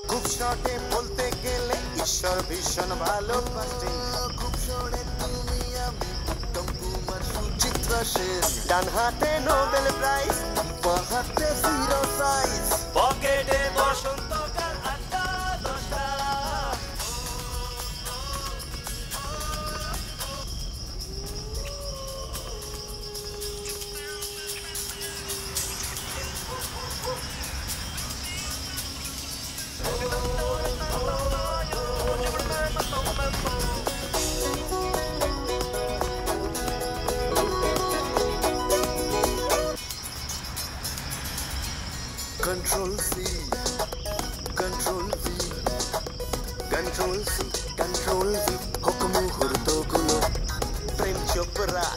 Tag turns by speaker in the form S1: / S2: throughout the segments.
S1: খুব শর্টে বলতে গেলে ঈশ্বর ভীষণ ভালোবাসে। খুব শর্টে তুমি আমি উত্তম কুমার সুচিত্রা সেন। ডান হাতে নোবেল প্রাইজ, বাঁ হাতে জিরো সাইজ, পকেটে বসন্তকাল 8টা-10টা। Control C, Control V, Control C, Control V, হোক মুহূর্তগুলো প্রেম চোপড়া।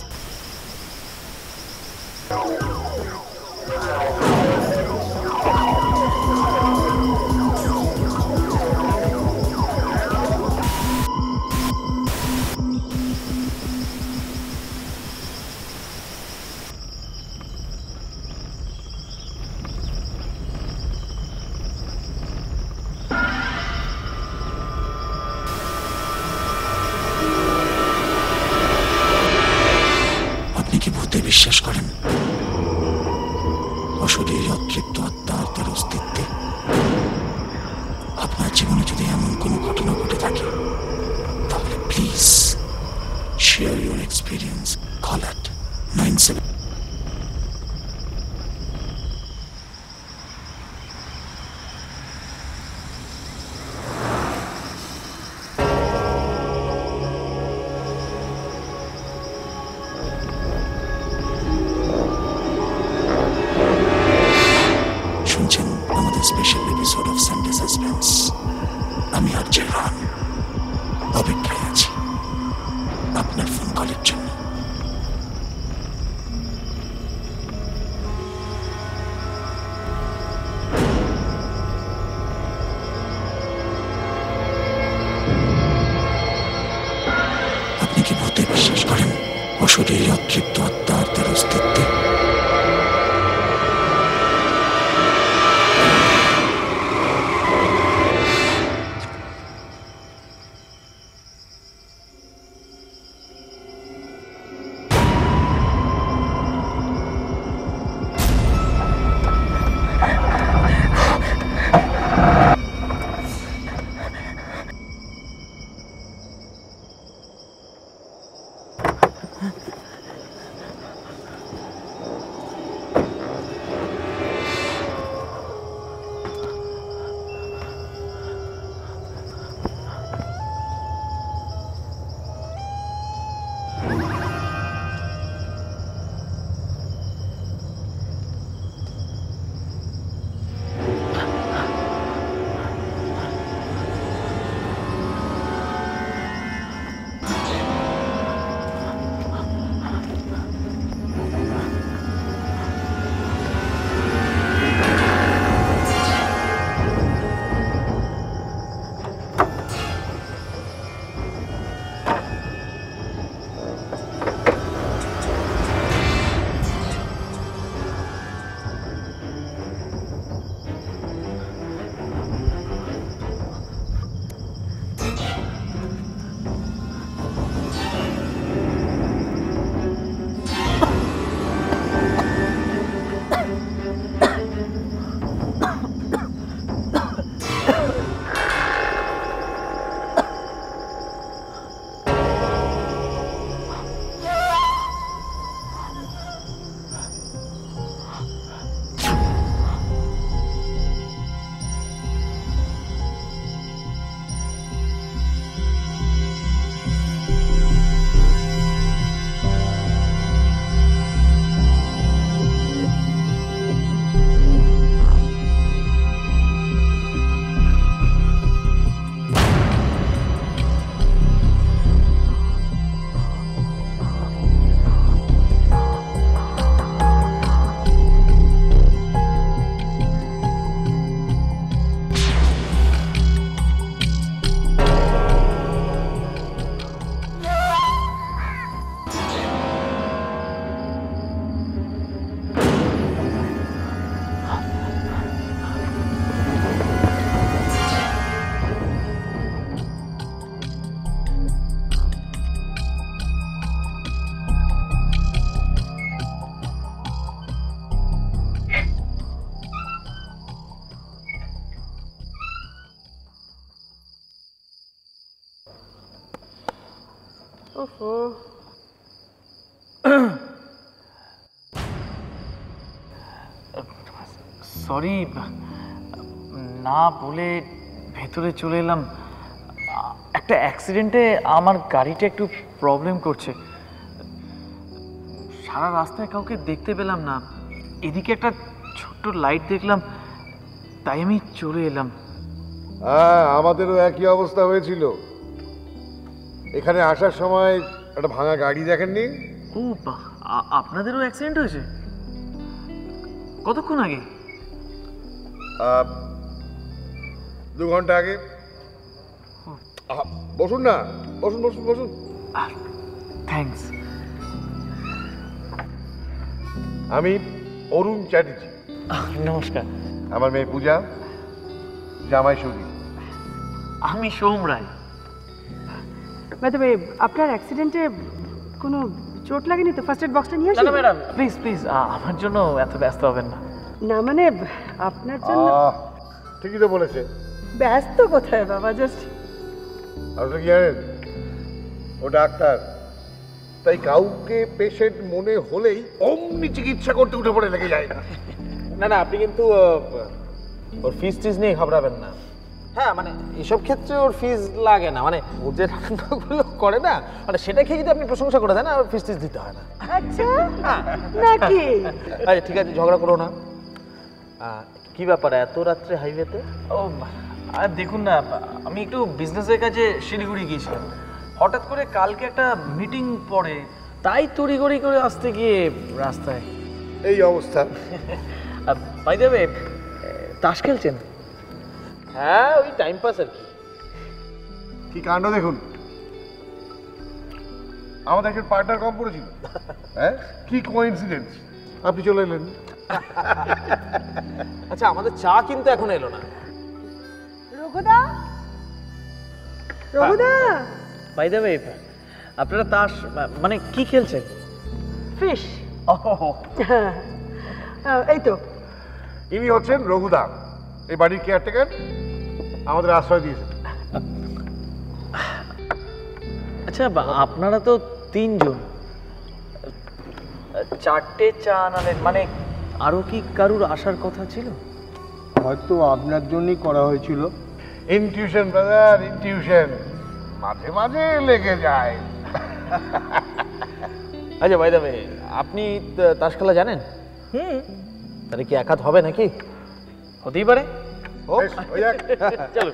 S2: বিশ্বাস করেন অশরীর অতৃপ্ত আত্মার তার অস্তিত্বে? আপনার জীবনে যদি এমন কোনো ঘটনা ঘটে থাকে তাহলে please share your experience. Call at 97। Special episode of Sunday suspense. আমি আর জেরান অপেক্ষায় আছি আপনার ফোন কলের জন্য। আপনি কি ভূতে বিশ্বাস করেন? অশরীরে অতৃপ্ত আত্মার তার অস্তিত্বে?
S3: ওহো,
S4: সরি, না বলে ভেতরে চলে এলাম। একটা অ্যাক্সিডেন্টে আমার গাড়িটা একটু প্রবলেম করছে। সারা রাস্তায় কাউকে দেখতে পেলাম না, এদিকে একটা ছোট্ট লাইট দেখলাম, তাই আমি চলে এলাম।
S5: হ্যাঁ, আমাদেরও একই অবস্থা হয়েছিল। এখানে আসার সময় একটা ভাঙা গাড়ি দেখেননি?
S4: ও বাহ, আপনাদেরও অ্যাক্সিডেন্ট হয়েছে? কতক্ষণ আগে?
S5: 2 ঘন্টা আগে। বসুন না, বসুন বসুন বসুন।
S4: থ্যাঙ্কস।
S5: আমি অরুণ চ্যাটার্জি।
S4: নমস্কার।
S5: আমার মেয়ে পূজা, জামাই সুদীপ।
S4: আমি সোম রায়।
S3: তবে আপনার অ্যাক্সিডেন্টে কোনো চোট লাগেনি তো? ফার্স্ট এড বক্সটা নিয়ে
S4: না
S3: আসুন।
S4: না ম্যাডাম, প্লিজ প্লিজ, আমার জন্য এত ব্যস্ত হবেন না।
S3: না মানে আপনার জন্য
S5: ঠিকই তো বলেছে।
S3: ব্যস্ত কোথায় বাবা, জাস্ট
S5: আপনি কি জানেন ও ডাক্তার, তাই কাউকে পেশেন্ট মনে হলেই অমনি চিকিৎসা করতে উঠে পড়ে লেগে যায়।
S6: না না, আপনি কিন্তু ওর ফিস টিস নিয়ে ঘাবড়াবেন না। হ্যাঁ মানে এসব ক্ষেত্রে ওর ফিস লাগে না, মানে ও যে রান্নাগুলো করে না, মানে সেটা খেয়ে যদি আপনি প্রশংসা করে দেন, আর ফিস টিস দিতে হয় না।
S3: আচ্ছা নাকি?
S6: আচ্ছা ঠিক আছে, ঝগড়া করো না। কি ব্যাপার এত রাত্রে হাইওয়েতে?
S4: ও আর দেখুন না, আমি একটু বিজনেসের কাজে শিলিগুড়ি গিয়েছিলাম। হঠাৎ করে কালকে একটা মিটিং পড়ে, তাই তড়িঘড়ি করে আসতে গিয়ে রাস্তায়
S5: এই অবস্থা।
S4: বাই দ্য ওয়ে, তাস খেলছেন?
S6: হ্যাঁ, ওই টাইম পাস আর কি।
S5: কি কাণ্ড দেখুন, আমাদের একজন পার্টনার কম পড়েছিল। হ্যাঁ, কি কোইন্সিডেন্স, আপনি চলে এলেন।
S6: আচ্ছা, আমাদের চা কিন্তু এখন এলো না।
S3: রঘুদা, রঘুদা,
S4: বাই দ্য ওয়ে, আপনারা তাস মানে কি খেলছেন?
S3: ফিশ।
S4: ও
S3: এই তো
S5: ইনি হচ্ছেন রঘুদা, এই বাড়ির কেয়ারটেকার, আমাদের আশ্রয় দিয়েছেন।
S4: আচ্ছা, আপনারা তো 3 জন, 4টে চা আনালেন, মানে আরো কি কারুর আসার কথা ছিল?
S7: হয়তো আপনার জন্যই করা হয়েছিল।
S5: ইনটিউশন ব্রাদার, ইনটিউশন মাঝে মাঝে লেগে যায়।
S6: আচ্ছা ভাই দাবে, আপনি তাস খেলা জানেন? তাহলে কি এক হাত হবে নাকি?
S4: হতেই পারে।
S5: বেশ, হয়ে যাক।
S4: চলো।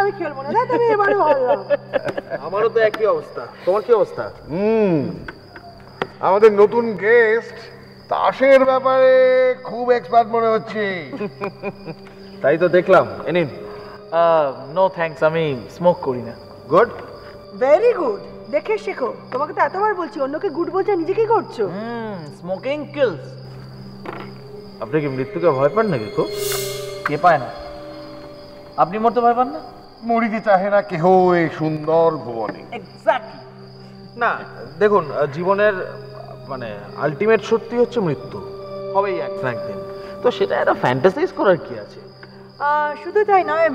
S3: আমি খেলবো না, তুমি এবারে ভালো।
S6: আমারও তো একই অবস্থা। তোমার কি অবস্থা?
S5: আমাদের নতুন গেস্ট তাসের ব্যাপারে খুব এক্সপার্ট মনে হচ্ছে।
S6: তাই তো দেখলাম। নিন।
S4: নো থ্যাঙ্কস, আমি স্মোক করি না।
S5: গুড,
S3: ভেরি গুড, দেখে শেখো। তোমাকে তো এতবার বলছি, অন্যকে গুড বলছো, নিজে কি করছো?
S4: Smoking kills.
S6: আপনি কি মৃত্যুকে ভয় পান নাকি? খুব
S4: কে পায় না? আপনি মরতে ভয় পান না?
S5: মরিতে চাহে না কেহ এই সুন্দর ভুবনে।
S4: এক্স্যাক্টলি।
S6: না, দেখুন, জীবনের মানে আলটিমেট সত্যি হচ্ছে মৃত্যু, হবেই এক না একদিন। তো সেটা একটা ফ্যান্টাসাইজ করার কি আছে?
S3: শুধু তাই নয়,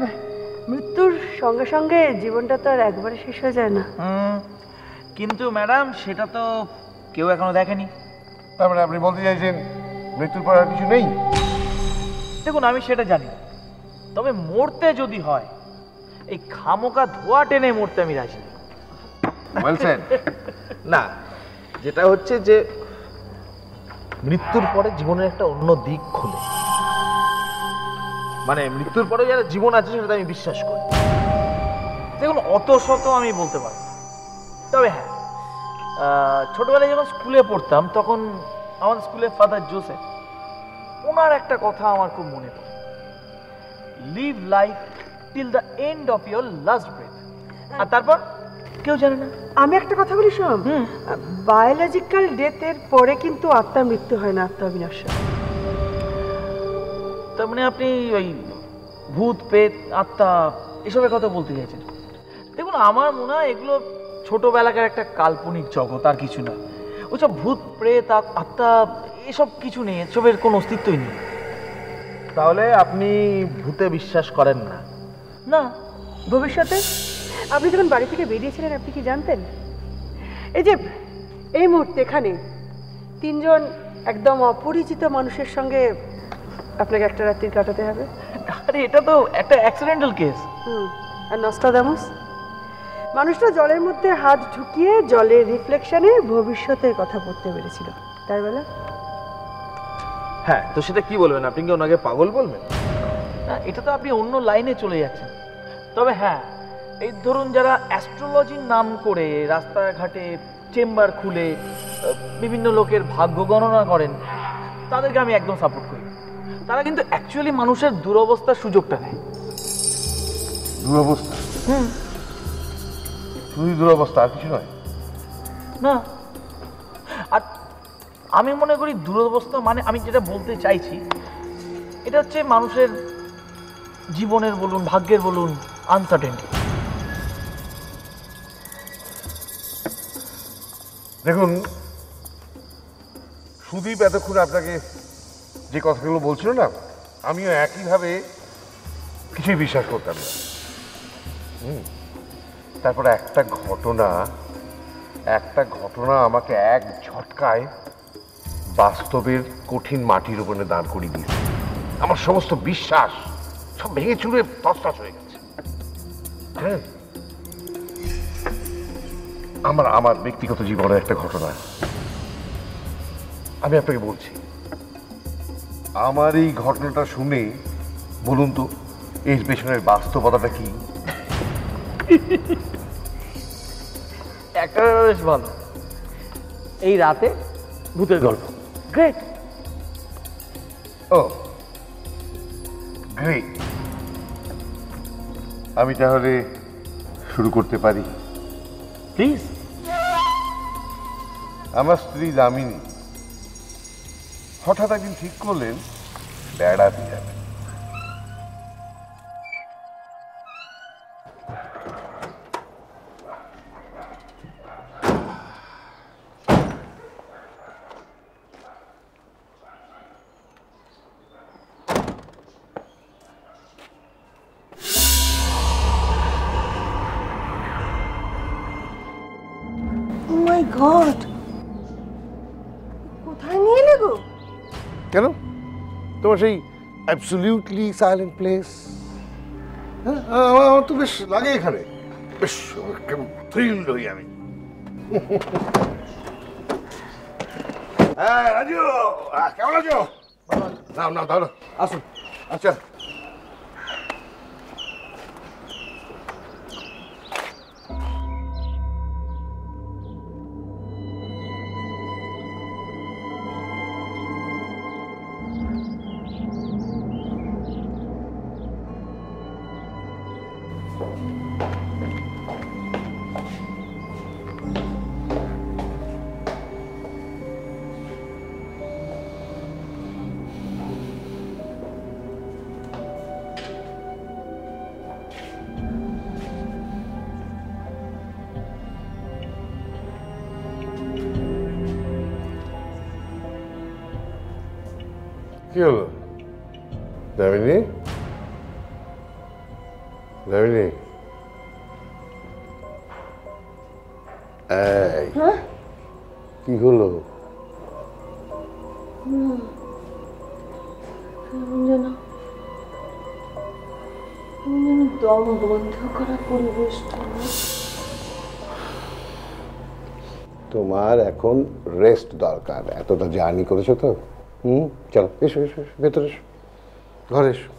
S3: মৃত্যুর সঙ্গে সঙ্গে জীবনটা তো আর একবারে শেষ হয়ে যায় না।
S4: কিন্তু ম্যাডাম, সেটা তো কেউ এখনো দেখেনি।
S5: তার মানে আপনি বলতে চাইছেন মৃত্যুর পর আর কিছু নেই?
S4: দেখুন, আমি সেটা জানি, তবে মরতে যদি হয়, এই খামোকা ধোয়া টেনে মরতে আমি রাজি নেই।
S5: Well said.
S6: না, যেটা হচ্ছে যে মৃত্যুর পরে জীবনের একটা অন্য দিক খোলে, মানে মৃত্যুর পরে যারা জীবন আছে সেটা আমি বিশ্বাস করি।
S4: দেখুন, অত শত আমি বলতে পারি, তবে হ্যাঁ, ছোটবেলায় যখন স্কুলে পড়তাম, তখন আমাদের স্কুলে ফাদার জোসেফ, ওনার একটা কথা আমার খুব মনে পড়ে, live life till the end of your last breath. আর তারপর কেউ জানে না।
S3: আমি একটা কথা বলি শোন, বায়োলজিক্যাল ডেথের পরে কিন্তু আত্মার মৃত্যু হয় না, আত্মা বিনাশ।
S4: তার মানে আপনি ওই ভূত প্রেত আত্মা এসবের কথা বলতে চাইছেন? দেখুন, আমার মনে হয় এগুলো ছোটবেলাকার একটা কাল্পনিক জগৎ, আর কিছু নয়। ওইসব ভূত প্রেত আত্মা এসব কিছু নেই, এসবের কোনো অস্তিত্বই নেই।
S6: তাহলে আপনি ভূতে বিশ্বাস করেন না?
S4: না।
S3: ভবিষ্যতে আপনি যখন বাড়ি থেকে বেরিয়েছিলেন, আপনি কি জানতেন এই যে এই মুহূর্তে এখানে তিনজন একদম অপরিচিত মানুষের সঙ্গে আপনাকে একটা রাত্রি কাটাতে হবে?
S4: আরে এটা তো একটা অ্যাক্সিডেন্টাল কেস।
S3: আর নস্ট্রাদামুস, মানুষটা জলের মধ্যে হাত ঢুকিয়ে জলের রিফ্লেকশনে ভবিষ্যতের কথা পড়তে পেরেছিল, তাই বলে?
S6: হ্যাঁ, তো সেটা কি বলবেন? আপনি কি ওনাকে পাগল বলবেন?
S4: না, এটা তো আপনি অন্য লাইনে চলে যাচ্ছেন। তবে হ্যাঁ, এই ধরুন যারা অ্যাস্ট্রোলজির নাম করে রাস্তাঘাটে চেম্বার খুলে বিভিন্ন লোকের ভাগ্য গণনা করেন, তাদেরকে আমি একদম সাপোর্ট করি। তারা কিন্তু অ্যাকচুয়ালি মানুষের দুরবস্থার সুযোগটা নেয়।
S5: দুরবস্থা? শুধু দুরবস্থা, আর কিছু নয়?
S4: না, আর আমি মনে করি দুরবস্থা মানে, আমি যেটা বলতে চাইছি, এটা হচ্ছে মানুষের জীবনের বলুন, ভাগ্যের বলুন, আনসার্টেনিটি।
S5: দেখুন, সুদীপ এতক্ষণ আপনাকে যে কথাগুলো বলছিল না, আমিও একইভাবে কিছুই বিশ্বাস করতাম না। তারপরে একটা ঘটনা আমাকে এক ঝটকায় বাস্তবের কঠিন মাটির উপরে দাঁড় করিয়ে দিয়েছে। আমার সমস্ত বিশ্বাস সব ভেঙে চুরে তছনছ হয়ে গেছে। হ্যাঁ, আমার ব্যক্তিগত জীবনের একটা ঘটনা আমি আপনাকে বলছি। আমার এই ঘটনাটা শুনে বলুন তো, এর পেছনের বাস্তবতাটা কি?
S4: একটা বেশ ভালো, এই রাতে ভূতের গল্প। গ্রেট।
S5: ও গ্রেট, আমি তাহলে শুরু করতে পারি?
S4: প্লিজ।
S5: আমার স্ত্রী দামিনী হঠাৎ একদিন ঠিক করলেন বেড়াতে যাবেন।
S3: মাই গড, কোথায় নিয়ে এলে গো?
S5: কেন? তোমার সেই অ্যাবসলিউটলি সাইলেন্ট প্লেস, হ্যাঁ, আমার তো বেশ লাগে এখানে, বেশ থ্রিলড হই আমি। হ্যাঁ রাজু, কেমন আছো? নাও নাও, তাহলে আসুন। আচ্ছা, কি হলো দামিনী? দামিনী, এই কি হলো?
S3: দম বন্ধ করা পরিবেশটা।
S5: তোমার এখন রেস্ট দরকার, এতটা জার্নি করেছো তো। চলো, এসো এসো, ভেতরে এসো, ঘরে এসো।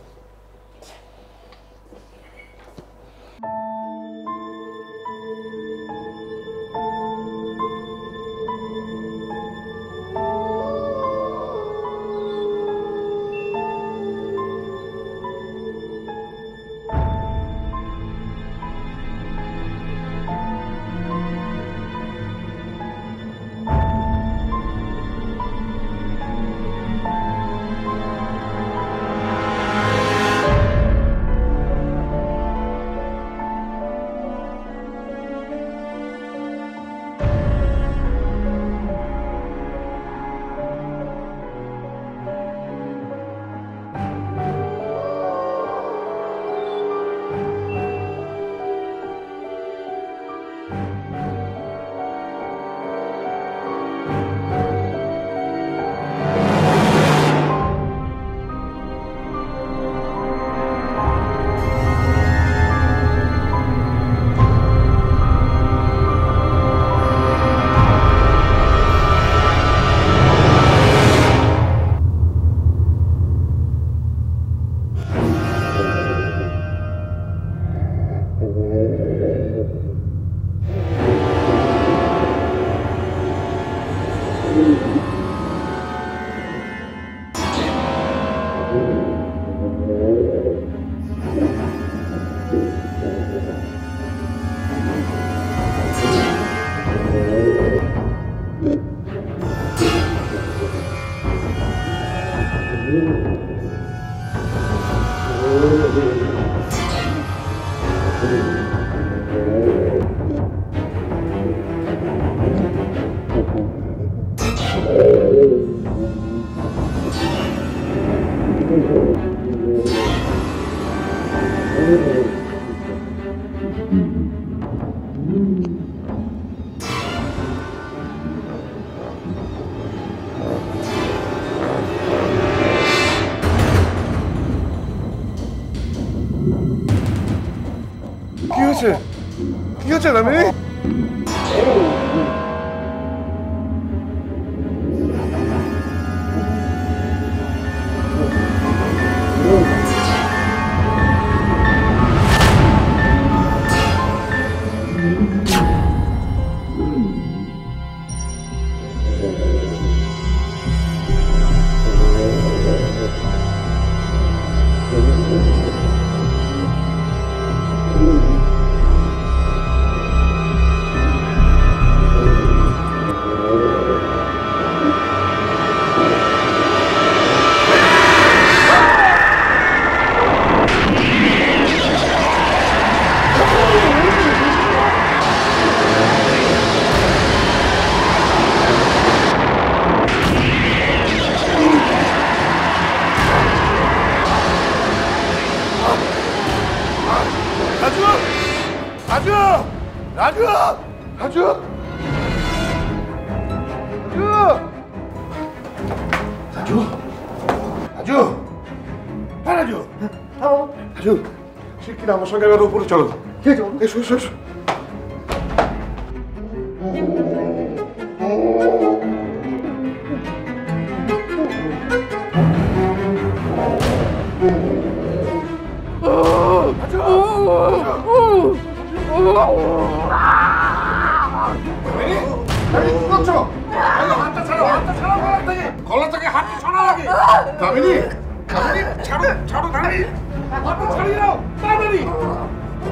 S5: হয়েছে? কি হচ্ছে দামিনী? আমার সঙ্গে এবার উপরে চলো। এসো এসো এসো। গলা থেকে হাতটা ছাড়া লাগে। দামিনী, দামিনী, ছাড়ো ছাড়ো দামিনী, হাতটা ছাড়িয়ে দাও দামিনী,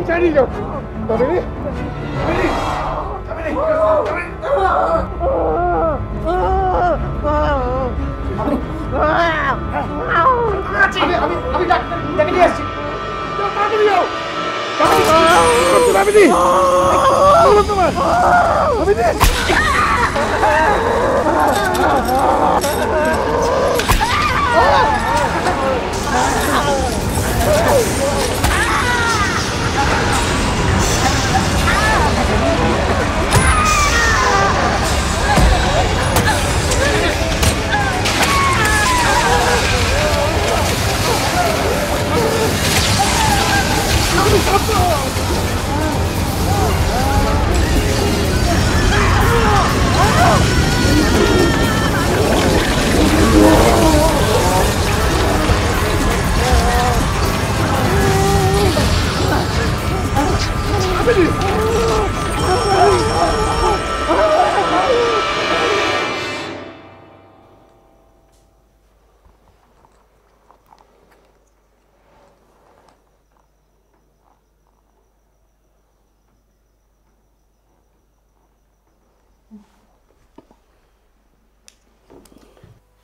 S5: ছাড়িয়ে দাও দামিনী, দামিনী, দামিনী, আমি ডাক্তার নিয়ে আসছি। দামিনী যাও, দামিনী, তোমার দামিনী।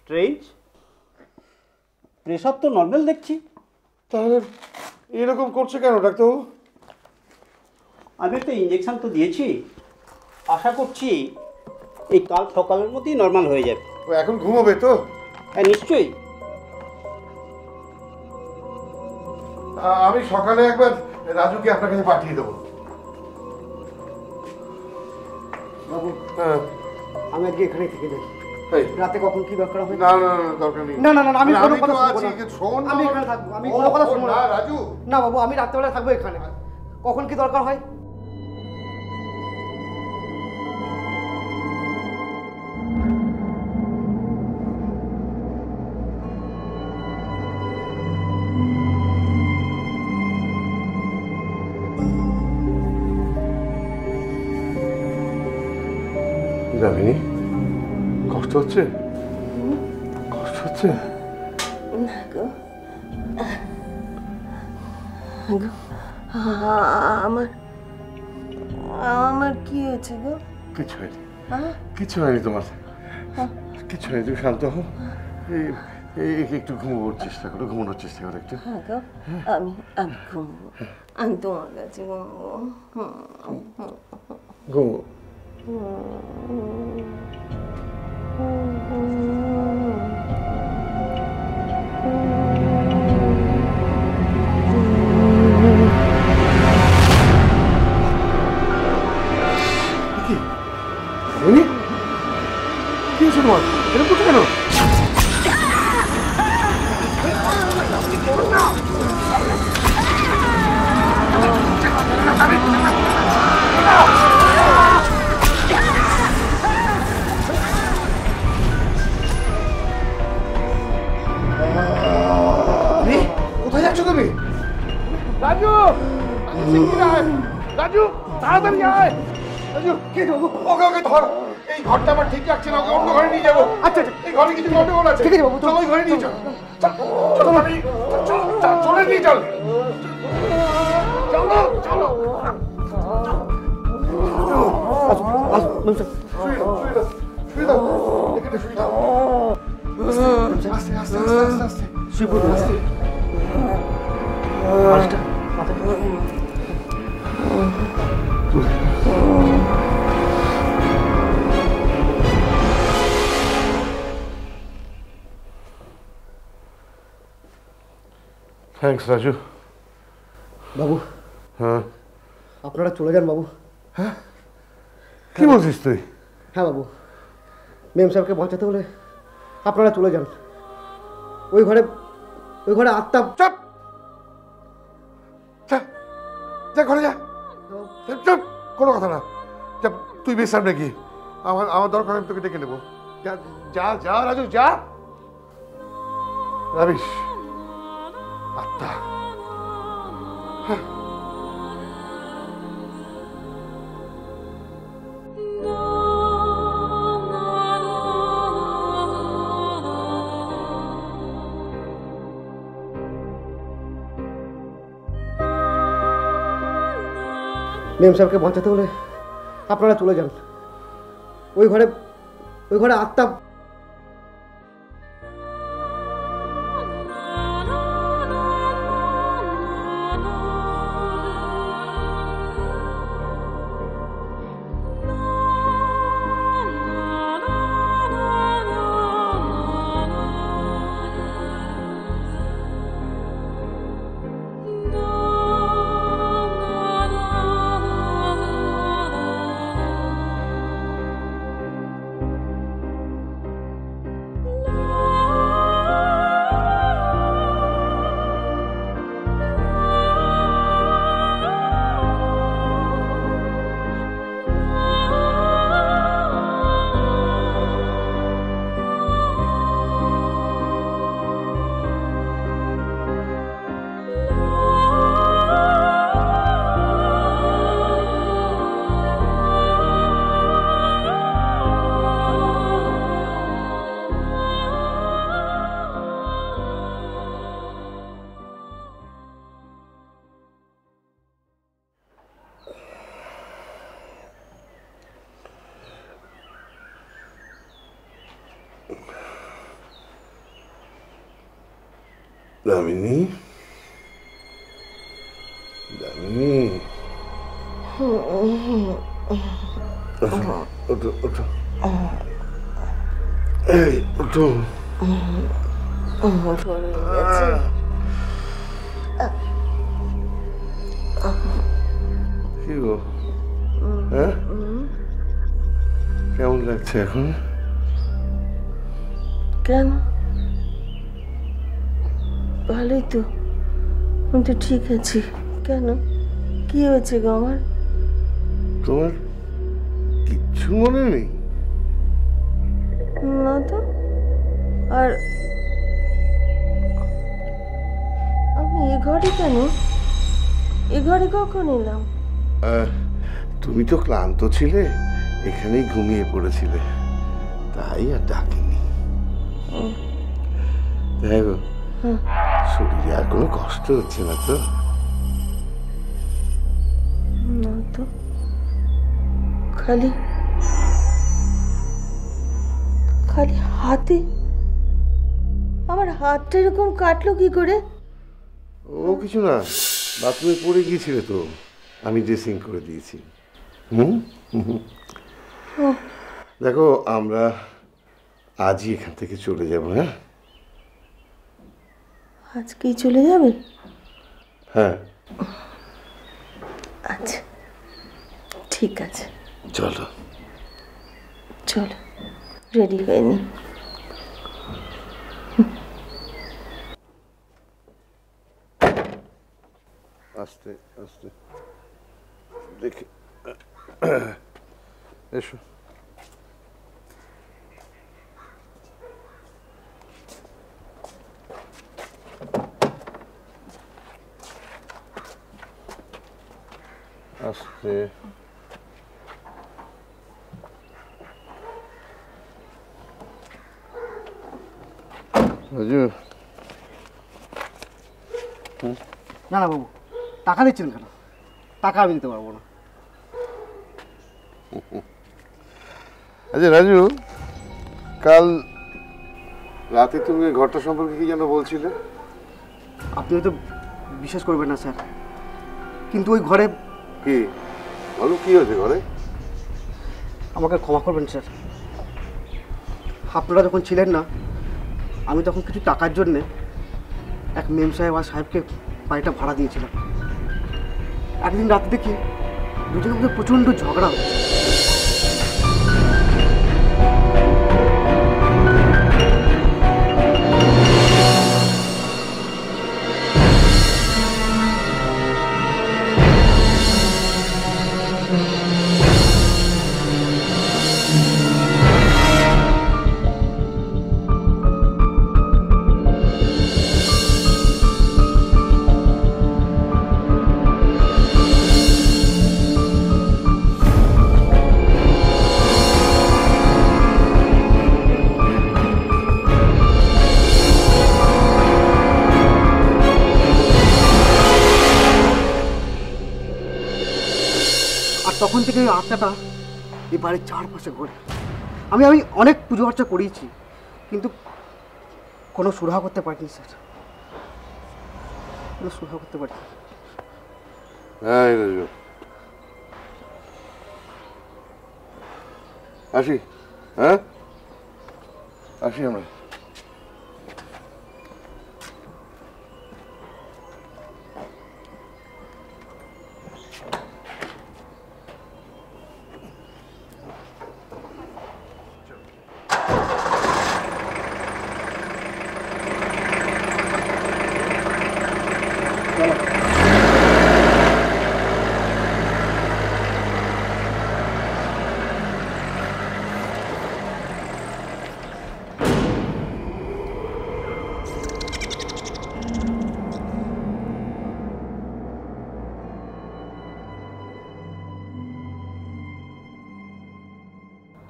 S8: স্ট্রেঞ্জ, প্রেশার তো নর্মাল দেখছি।
S5: তাহলে এরকম করছে কেন ডাক্তারবাবু?
S8: আমি একটা ইঞ্জেকশন তো দিয়েছি, আশা করছি এই কাল সকালের মধ্যেই নর্মাল হয়ে যাবে।
S5: ও এখন ঘুমাবে তো?
S8: হ্যাঁ নিশ্চয়ই।
S5: আমি সকালে একবার রাজুকে আপনার কাছে পাঠিয়ে দেবো।
S9: বাবু,
S5: হ্যাঁ,
S9: আমি আজকে এখানে থেকে যাই।
S5: এই,
S9: রাতে কখন কি দরকার হবে?
S5: না না না, দরকার নেই।
S9: না না না, আমি কোনো কথা
S5: তো
S9: শুনবো
S5: আছি,
S9: না।
S5: শোন,
S9: আমি এখানে থাকবো, আমি কোনো কথা শুনবো না।
S5: রাজু,
S9: না বাবু, আমি রাত্রেবেলা থাকবো এখানে, কখন কি দরকার হয়।
S5: দামিনী, কষ্ট হচ্ছে? কষ্ট হচ্ছে?
S10: না গো, আমার আমার কি হয়েছে গো?
S5: কিছু হয়নি, কিছু হয়নি তোমার, কিছু হয়নি। তুমি শান্ত হও, একটু ঘুমোবার চেষ্টা করো, ঘুমানোর চেষ্টা করো একটু।
S10: হ্যাঁ গো, আমি আমি ঘুমবো, আমি তোমার কাছে ঘুমবো।
S5: ঘুমো। কি হয়েছে তোমার? এরকম করছো কেন? কোথায় যাচ্ছ তুমি? রাজু, রাজু তাড়াতাড়ি আয়। রাজু কে যাবো? ওকে ওকে ধর। এই ঘরটা আমার ঠিক লাগছে না, ওকে অন্য ঘরে নিয়ে যাবো। আচ্ছা এই ঘরে কিছু গন্ডগোল আছে। ঠিক আছে বাবু, চলো ওই ঘরে নিয়ে চল। চলে নিয়ে চল। চলো চলো। শুয়ে দাও, এখানে শুয়ে দাও। আস্তে আস্তে আস্তে আস্তে আস্তে শুয়ে পড়ো আস্তে। থ্যাঙ্কস রাজু।
S9: বাবু,
S5: হ্যাঁ
S9: আপনারা চলে যান বাবু।
S5: হ্যাঁ কি বলছিস তুই?
S9: হ্যাঁ বাবু, মেম সাহেবকে বাঁচাতে হলে আপনারা চলে যান। ওই ঘরে আত্মা।
S5: চুপ, যা ঘরে যা। চুপ, কোনো কথা না। যা, তুই বিশ্রাম নাকি? আমার দরকার, আমি তোকে ডেকে নেবো। যা যা যা রাজু যা। রাবিশ আত্মা।
S9: মেম সাহেবকে বাঁচাতে হলে আপনারা চলে যান। ওই ঘরে আত্মা।
S5: দামিনী, দামিনী, ওঠো ওঠো। এই ওঠো। কি গো, হ্যাঁ কেমন লাগছে এখন?
S10: কেন? ভালোই তো, আমি তো ঠিক আছি। কেন, কি হয়েছে গো আমার?
S5: তোমার কিচ্ছু মনে নেই?
S10: না তো। আর আমি এ ঘরে কেন? এ ঘরে কখন এলাম?
S5: তুমি তো ক্লান্ত ছিলে, এখানেই ঘুমিয়ে পড়েছিলে, তাই আর ডাকিনি। দেখো শরীরে আর কোনো কষ্ট হচ্ছে না তো?
S10: না তো, খালি খালি হাতে। আমার হাতটা এরকম কাটলো কি করে?
S5: ও কিছু না, বাথরুমে পড়ে গিয়েছিলে তো, আমি ড্রেসিং করে দিয়েছি। দেখো আমরা আজই এখান থেকে চলে যাব। হ্যাঁ
S10: আজকেই চলে যাবে?
S5: হ্যাঁ
S10: আচ্ছা ঠিক আছে,
S5: চলো
S10: চলো রেডি হয়ে নি।
S5: আস্তে আস্তে। দেখি এসো। আস্তে রাজু।
S9: না না বাবু, টাকা দিচ্ছেন কেন? টাকা আমি দিতে পারবো না।
S5: আচ্ছা রাজু, কাল রাতে তুমি ঘরটা সম্পর্কে কি যেন বলছিলে?
S9: আপনি হয়তো বিশ্বাস করবেন না স্যার, কিন্তু ওই ঘরে
S5: কি বলো, কি হয়েছে ঘরে?
S9: আমাকে ক্ষমা করবেন স্যার, আপনারা যখন ছিলেন না আমি তখন কিছু টাকার জন্যে এক মেম সাহেব আর সাহেবকে বাড়িটা ভাড়া দিয়েছিলাম। একদিন রাতে দেখি দুজনের মধ্যে প্রচণ্ড ঝগড়া হচ্ছে। আর তখন থেকে ওই আত্মাটা এই বাড়ির চারপাশে ঘোরে। আমি অনেক পুজো অর্চা করিয়েছি, কিন্তু কোনো সুরাহা করতে পারিনি স্যার, কোনো সুরাহা করতে পারিনি।
S5: আসি, হ্যাঁ আসি আমরা।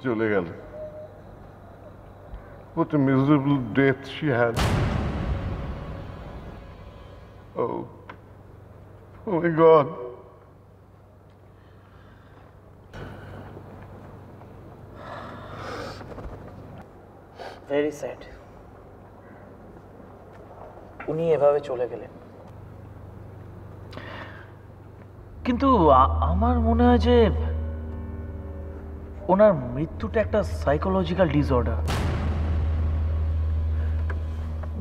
S5: চলে গেল। What a miserable death she had. Oh my God.
S4: Very sad. উনি এভাবে চলে গেলেন, কিন্তু আমার মনে হয় যে ওনার মৃত্যুটা একটা সাইকোলজিক্যাল ডিসঅর্ডার।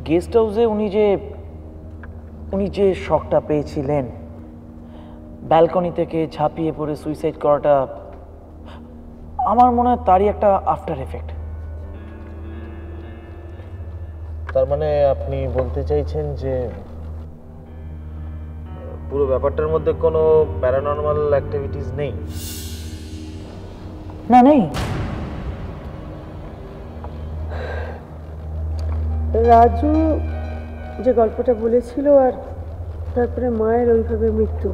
S4: গেস্ট হাউসে উনি যে শকটা পেয়েছিলেন, ব্যালকনি থেকে ঝাঁপিয়ে পড়ে সুইসাইড করাটা, আমার মনে হয় তারই একটা আফটার এফেক্ট।
S6: তার মানে আপনি বলতে চাইছেন যে পুরো ব্যাপারটার মধ্যে কোনো প্যারানর্মাল অ্যাক্টিভিটিস নেই?
S4: না, নেই।
S10: রাজু যে গল্পটা বলেছিল আর তারপরে মায়ের ওইভাবে মৃত্যু,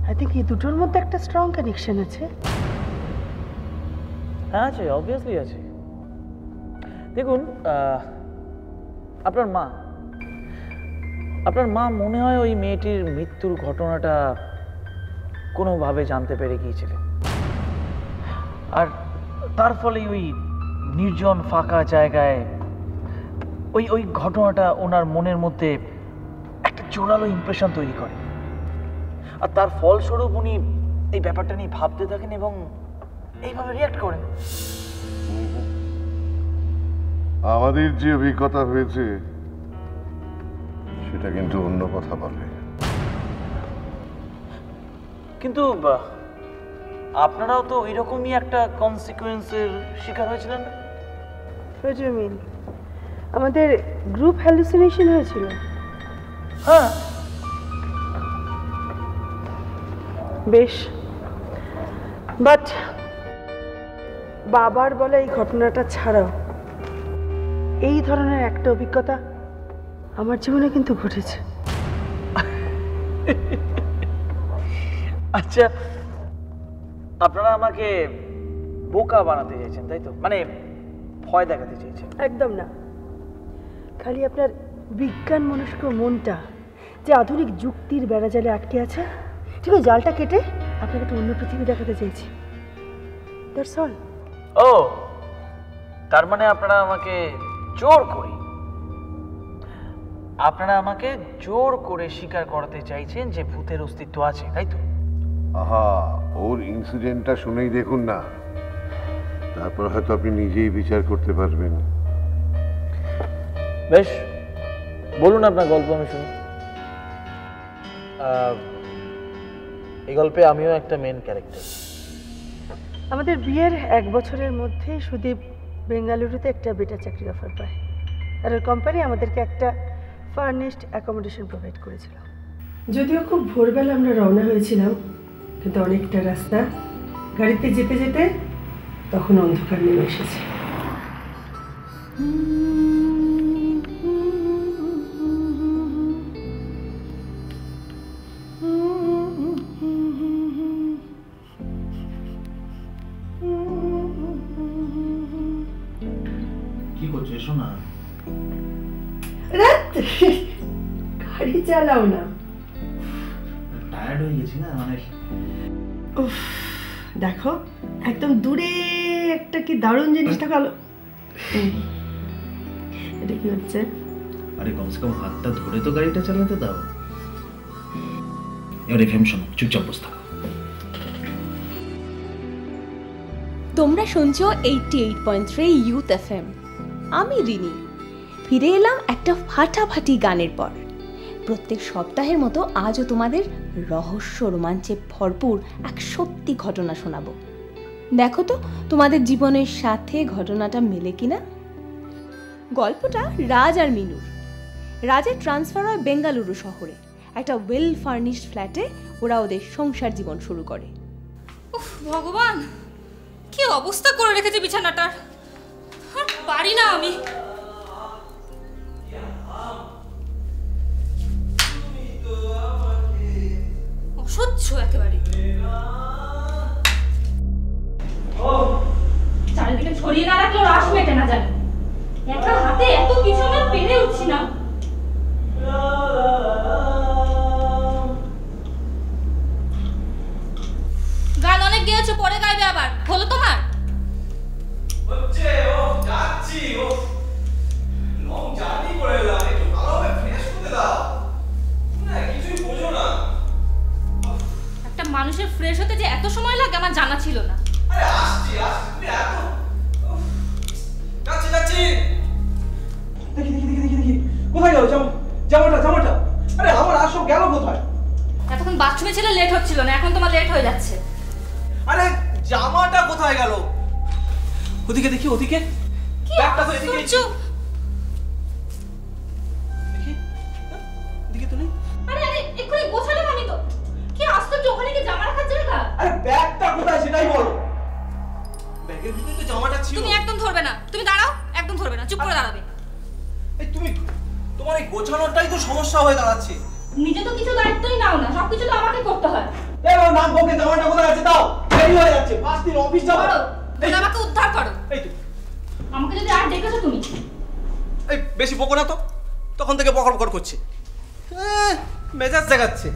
S3: আই থিঙ্ক এই দুটোর মধ্যে একটা স্ট্রং কানেকশন আছে।
S4: হ্যাঁ আছে, অবভিয়াসলি আছে। দেখুন, আপনার মা মনে হয় ওই মেয়েটির মৃত্যুর ঘটনাটা কোনোভাবে জানতে পেরে গিয়েছিলেন, আর তার ফলে ওই নির্জন ফাঁকা জায়গায় ওই ঘটনাটা ওনার মনের মধ্যে একটা জোরালো ইমপ্রেশন তৈরি করে, আর তার ফলস্বরূপ উনি এই ব্যাপারটা নিয়ে ভাবতে থাকেন এবং এইভাবে রিয়াক্ট করেন।
S5: আমাদের যে অভিজ্ঞতা হয়েছে সেটা কিন্তু অন্য কথা বলে।
S4: কিন্তু আপনারাও তো ওইরকমই একটা কনসিকুয়েন্সের শিকার হয়েছিলেন।
S10: What do you mean? আমাদের গ্রুপ হ্যালুসিনেশন হয়েছিল।
S4: হ্যাঁ,
S3: বেশ, বাট বাবার বলে এই ঘটনাটা ছাড়াও এই ধরনের একটা অভিজ্ঞতা আমার জীবনে কিন্তু ঘটেছে।
S4: আচ্ছা, আপনারা আমাকে বোকা বানাতে চাইছেন তাই তো? মানে ভয় দেখাতে চাইছেন?
S3: একদম না, খালি আপনার বিজ্ঞান মনস্ক মনটা যে আধুনিক যুক্তির বেড়াজালে আটকে আছে, ঠিক ওই জালটা কেটে আপনাকে একটা অন্য পৃথিবী দেখাতে চাইছি। That's all.
S4: ও, তার মানে আপনারা আমাকে জোর করে স্বীকার করাতে চাইছেন যে ভূতের অস্তিত্ব আছে, তাই তো?
S5: আহা, ওর ইনসিডেন্টটা শুনেই দেখুন না, তারপর হয়তো আপনি নিজেই বিচার করতে পারবেন।
S4: বেশ, বলুন আপনার গল্প, আমি শুনি। এই গল্পে আমিও একটা মেন ক্যারেক্টার।
S3: আমাদের বিয়ের 1 বছরের মধ্যেই সুদীপ বেঙ্গালুরুতে একটা বেটার চাকরি অফার পায়, আর ওর কোম্পানি আমাদেরকে একটা ফার্নিশড অ্যাকোমোডেশন প্রোভাইড করেছিল। যদিও খুব ভোরবেলা আমরা রওনা হয়েছিলাম, কিন্তু অনেকটা রাস্তা গাড়িতে যেতে যেতে তখন অন্ধকার নেমে এসেছে।
S6: কি করছো? এসো না।
S3: গাড়ি চালাও না,
S6: টায়ার্ড হয়ে গেছি না। মানে
S3: দেখো একদম দূরে একটা কি দারুণ জিনিস দেখালো। এটা কি হচ্ছে?
S6: আরে কমসে কম হাতটা ধরে তো গাড়িটা চালাতে দাও। এবার এফএম শোনো, চুপচাপ বসে থাকো।
S11: তোমরা শুনছো 88.3 ইউথ এফএম। আমি রিনি ফিরে এলাম একটা ফাটাফাটি গানের পর। প্রত্যেক সপ্তাহের মতো আজও তোমাদের রহস্য রোমাঞ্চে ভরপুর এক সত্যি ঘটনা শোনাবো। দেখো তো তোমাদের জীবনের সাথে ঘটনাটা মেলে কিনা। গল্পটা রাজ আর মিনুর। রাজের ট্রান্সফার হয় বেঙ্গালুরু শহরে একটা ওয়েল ফার্নিশড ফ্ল্যাটে। ওরা ওদের সংসার জীবন শুরু করে।
S12: উফ ভগবান, কি অবস্থা করে রেখেছে বিছানাটার, আর পারি না আমি। অসহ্য একেবারে। চারিদিকে ছড়িয়ে না রাখলে রাস মেটে না জানে। একা হাতে এত কিছু আমি পেরে উঠছি না। গান অনেক গেয়েছো, পরে গাইবে আবার। হলো তোমার?
S13: হচ্ছে ও যাচ্ছি ও লং জার্নি করে এলাম, একটু ভালোভাবে ফ্রেশ হতে দাও না, কিছুই বোঝো না।
S12: একটা মানুষের ফ্রেশ হতে যে এত সময় লাগে আমার জানা ছিল না।
S13: আরে আসছি তুমি এত যাচ্ছি দেখি কোথায় গেল জামাটা? আরে আমার আসো গেল কোথায়?
S12: এতক্ষণ বাথরুমে ছিল, লেট হচ্ছিল না, এখন তোমার লেট হয়ে যাচ্ছে।
S13: আরে জামাটা কোথায় গেল? ওদিকে দেখি, ওদিকে ব্যাগটা তো এদিকে। দেখি তো নেই।
S12: আরে এক্ষুনি গোছালাম আমি তো। কি আশ্চর্য, ওখানে কি জামা রাখার জায়গা?
S13: আরে ব্যাগটা কোথায় সেটাই বলো। ব্যাগের ভিতরে তো জামাটা ছিল।
S12: তুমি একদম ধরবে না, তুমি দাঁড়াও, একদম ধরবে না, চুপ করে দাঁড়াবে।
S13: এই তুমি, তোমার এই গোছানোটাই তো সমস্যা হয়ে দাঁড়াচ্ছে।
S12: নিজে তো কিছু দায়িত্বই নাও না, সবকিছু তো আমাকে করতে হয়।
S13: এই নাম বকে জামাটা কোথায় আছে দাও, দেরি হয়ে যাচ্ছে, 5 দিন অফিস যাব।
S12: এই আমাকে উদ্ধার করো।
S13: এই তো
S12: আমাকে যদি আর দেখেছো তুমি।
S13: এই বেশি বকো না তো, তখন থেকে বকর করছে, মেজাজ জাগাচ্ছে।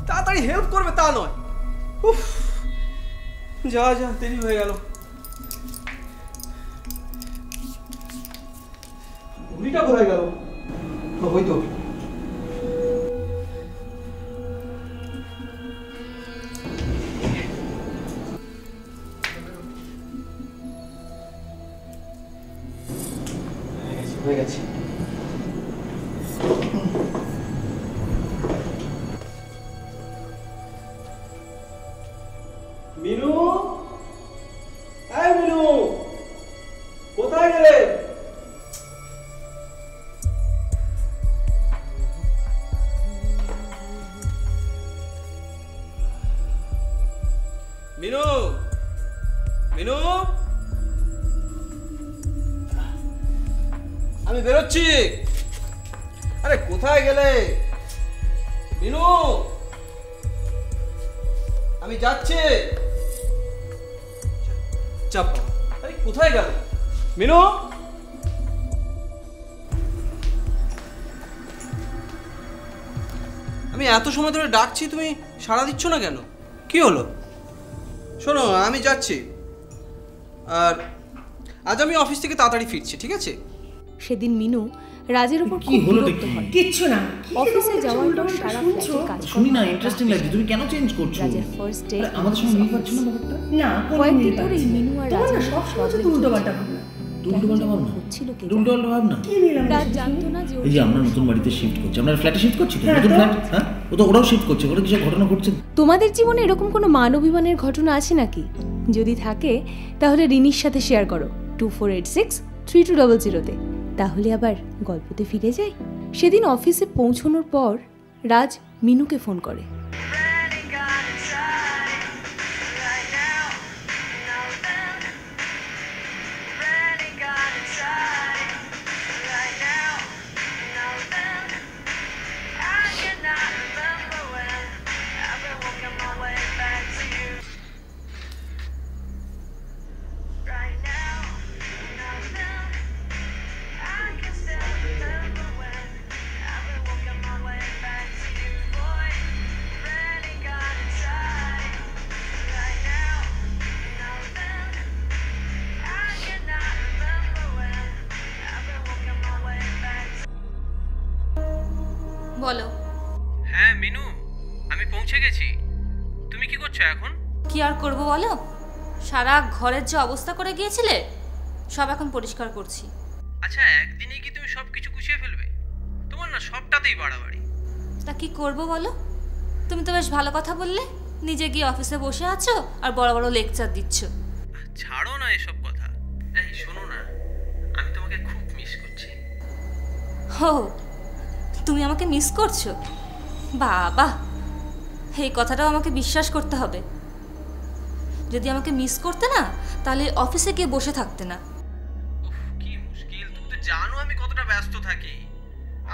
S13: তাড়াতাড়ি হেল্প করবে তা নয়। উফ, যা দেরি হয়ে গেল। ঘুড়িটা কোথায় গেল? ওই তো। হয়ে গেছে। মিনু, এই মিনু, কোথায় গেলে? আমি বেরোচ্ছি। আরে কোথায় গেলে মিনু? আমি যাচ্ছি। চাপ। আরে কোথায় গেল মিনু? আমি এত সময় ধরে ডাকছি, তুমি সাড়া দিচ্ছ না কেন? কি হলো? শোনো, আমি যাচ্ছি, আর আজ আমি অফিস থেকে তাড়াতাড়ি ফিরছি, ঠিক আছে?
S11: সেদিন মিনু রাজের উপর
S2: কি হলো দেখি?
S14: কিচ্ছু না।
S11: অফিসে যাওয়ার পর সারা ফ্ল্যাটে কাজ
S2: শুনি না, ইন্টারেস্টিং লাগছে। তুমি কেন চেঞ্জ করছো?
S11: রাজের ফার্স্ট ডে
S2: আমাদের সঙ্গে মিল পাচ্ছ না ব্যাপারটা?
S14: না,
S11: কয়েকদিন ধরেই মিনু আর রাজ
S14: সব সময় তো উল্টোপাল্টা ভাবনা।
S2: উল্টোপাল্টা ভাবনা? উল্টোপাল্টা ভাবনা?
S11: রাজ জানতো না যে
S2: এই যে আমরা নতুন বাড়িতে শিফট করছি, আমরা ফ্ল্যাটে শিফট করছি তো, নতুন ফ্ল্যাট। হ্যাঁ, ওরাও শিফট করছে। ওরা কিছু ঘটনা ঘটছে।
S11: তোমাদের জীবনে এরকম কোনো মান অভিমানের ঘটনা আছে নাকি? যদি থাকে তাহলে রিনির সাথে শেয়ার করো 2486-3200-তে। তাহলে আবার গল্পতে ফিরে যাই। সেদিন অফিসে পৌঁছানোর পর রাজ মিনুকে ফোন করে।
S12: বলো।
S13: হ্যাঁ মিনু, আমি পৌঁছে গেছি। তুমি কি করছো এখন?
S12: কি আর করবো বলো, সারা ঘরের যে অবস্থা করে গিয়েছিলে সব এখন পরিষ্কার করছি।
S13: আচ্ছা, একদিনেই কি তুমি সবকিছু গুছিয়ে ফেলবে? তোমার না সবটাতেই বাড়াবাড়ি।
S12: তা কি করবো বলো? তুমি তো বেশ ভালো কথা বললে, নিজে গিয়ে অফিসে বসে আছো আর বড় বড় লেকচার দিচ্ছ।
S13: ছাড়ো না এসব কথা। এই শোনো না, আমি তোমাকে খুব মিস করছি।
S12: হো, তুমি আমাকে মিস করছো? বাবা, এই কথাটাও আমাকে বিশ্বাস করতে হবে। যদি আমাকে মিস করতে না, তাহলে অফিসে গিয়ে বসে থাকতে না।
S13: কি মুশকিল, তুমি তো জানো আমি কতটা ব্যস্ত থাকি,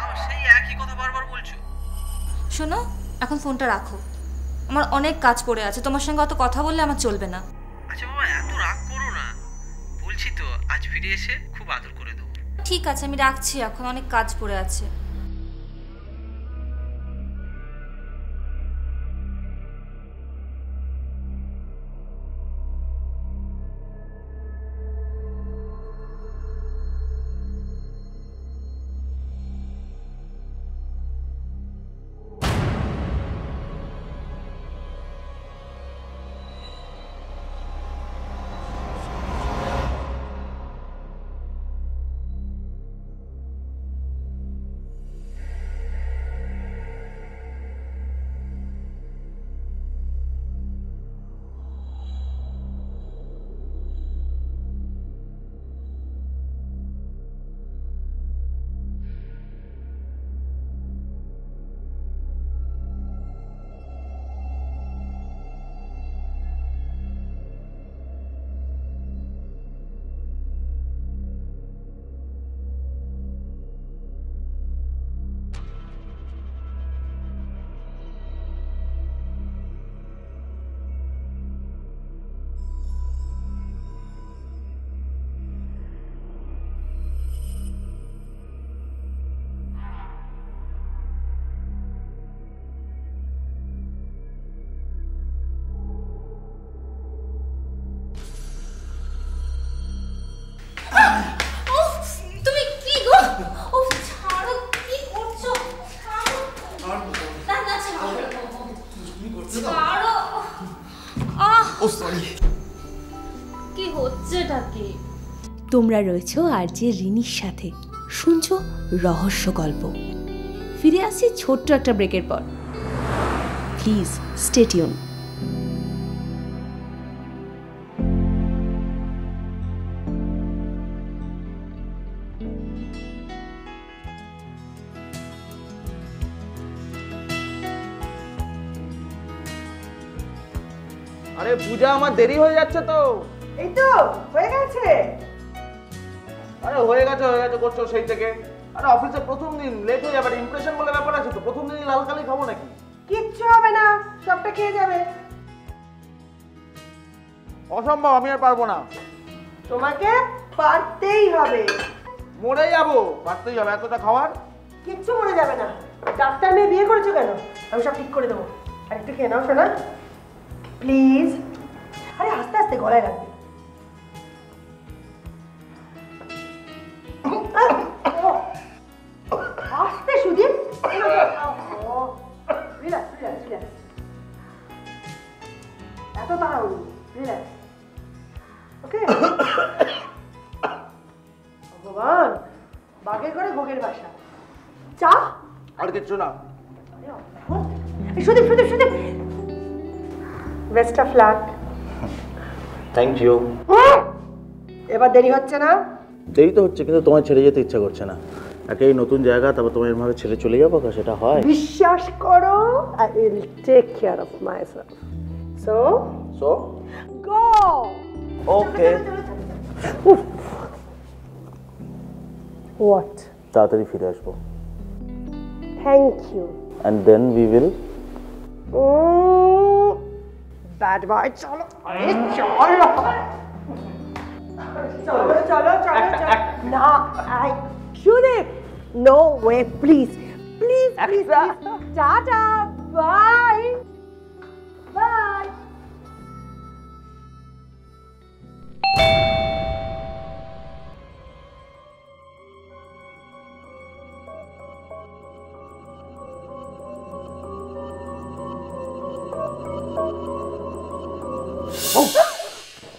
S13: আর সেই একই কথা বারবার বলছো।
S12: শোনো, এখন ফোনটা রাখো, আমার অনেক কাজ পড়ে আছে। তোমার সঙ্গে অত কথা বললে আমার চলবে না।
S13: আচ্ছা বাবা, এত রাগ করো না, বলছি তো আজ ফিরে এসে খুব আদর করে দেবো।
S12: ঠিক আছে, আমি রাখছি, এখন অনেক কাজ পড়ে আছে। তোমরা রয়েছো আরজে রিনির সাথে, শুনছো রহস্য গল্প। ফিরে আসছি ছোট্ট একটা ব্রেকের পর। Please stay tune.
S6: আরে পূজা, আমার দেরি হয়ে যাচ্ছে তো।
S3: এই তো হয়ে গেছে।
S6: আরে হয়ে গেছে করছো সেই থেকে। আরে অফিসে প্রথম দিন লেট হয়ে যাবে, ইমপ্রেশন বলে ব্যাপার আছে তো, প্রথম দিনই লাল কালি খাবো নাকি?
S3: কিচ্ছু হবে না, সবটা খেয়ে যাবে।
S6: অসম্ভব, আমি আর পারবো না।
S3: তোমাকে পারতেই হবে।
S6: মরে যাবো, পারতেই হবে, এতটা খাওয়ার।
S3: কিচ্ছু মরে যাবে না। ডাক্তার মেয়ে বিয়ে করেছো কেন? আমি সব ঠিক করে দেবো। আর একটু খেয়ে নাও শোনা, প্লিজ। আরে আস্তে আস্তে গলায় রাখবে। আস্তে সুদীপ, রিল্যাক্স রিল্যাক্স রিল্যাক্স, এত তাড়াহুড়ো, রিল্যাক্স। ওকে। ভগবান, বাঘের ঘরে ভোগের বাসা। চা
S6: আর কিচ্ছু না।
S3: Sudip Sudip Sudip, best of luck.
S6: Thank you.
S3: এবার দেরি হচ্ছে না?
S6: দেরি তো হচ্ছে, কিন্তু তোমায় ছেড়ে যেতে ইচ্ছা করছে না। একেই নতুন জায়গা, তারপর তোমার এরভাবে ছেড়ে চলে যাবো, সেটা হয়?
S3: বিশ্বাস করো, I will take care of myself. So go.
S6: Okay.
S3: What?
S6: তাড়াতাড়ি ফিরে আসবো।
S3: Thank you.
S6: And then we will.
S3: Bad boy, চলো। আরে চলো। চলো চলো চলো চলো। না, Sudip, no way, please, please, please, tata, bye, bye.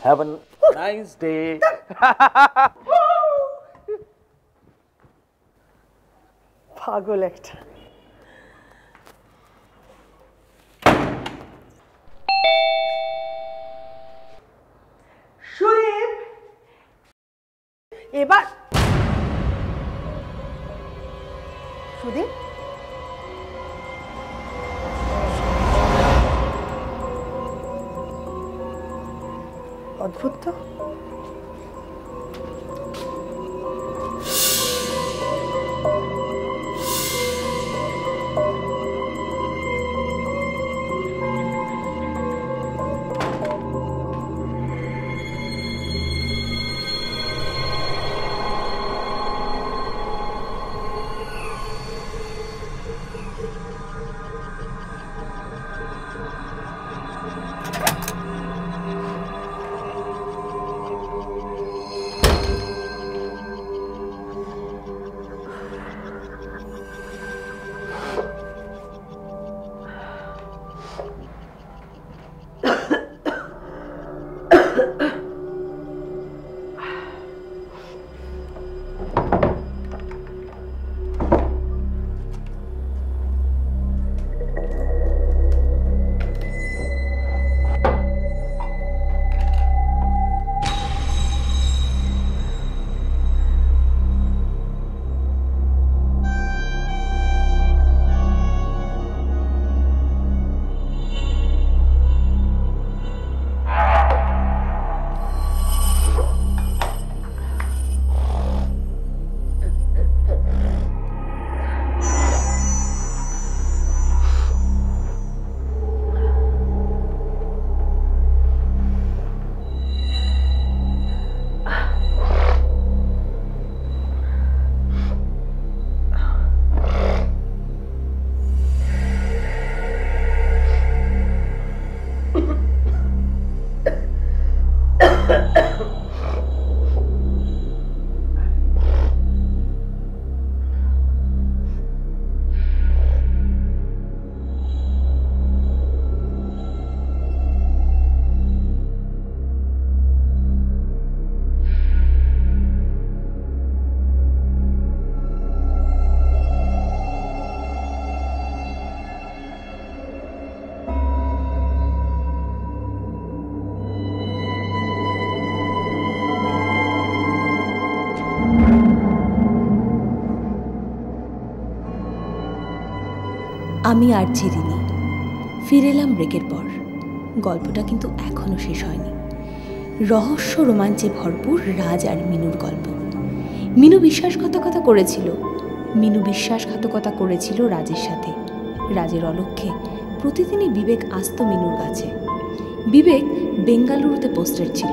S6: Have a nice day.
S3: পাগল একটা। সুদীপ, এবার সুদীপ, অদ্ভুত তো।
S11: আমি আর রিনি ফিরে এলাম ব্রেকের পর। গল্পটা কিন্তু এখনও শেষ হয়নি। রহস্য রোমাঞ্চে ভরপুর রাজ আর মিনুর গল্প। মিনু বিশ্বাসঘাতকতা করেছিল রাজের সাথে। রাজের অলক্ষ্যে প্রতিদিনই বিবেক আসতো মিনুর কাছে। বিবেক বেঙ্গালুরুতে পোস্টেড ছিল।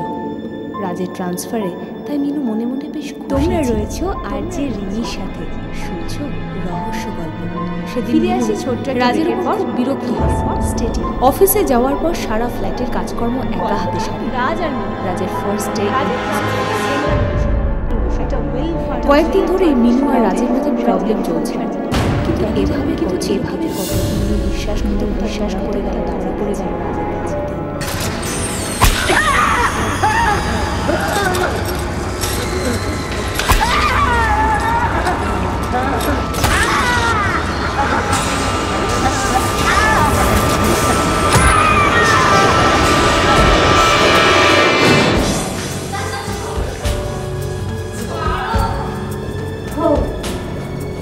S11: রাজের ট্রান্সফারে তাই মিনু মনে মনে বেশ তোমরা রয়েছ আর যে রিনির সাথে শুনছো রহস্য গল্প। সেদিন ফিরে আসি ছোট্ট রাজের উপর বিরক্ত হয়। অফিসে যাওয়ার পর সারা ফ্ল্যাটের কাজকর্ম একা হাতে সারে। রাজের ফার্স্ট ডে। কয়েকদিন ধরে মিনু আর রাজের মধ্যে প্রবলেম চলছে, কিন্তু এভাবে কত মিনু বিশ্বাস করে গেল রাজের কাছে।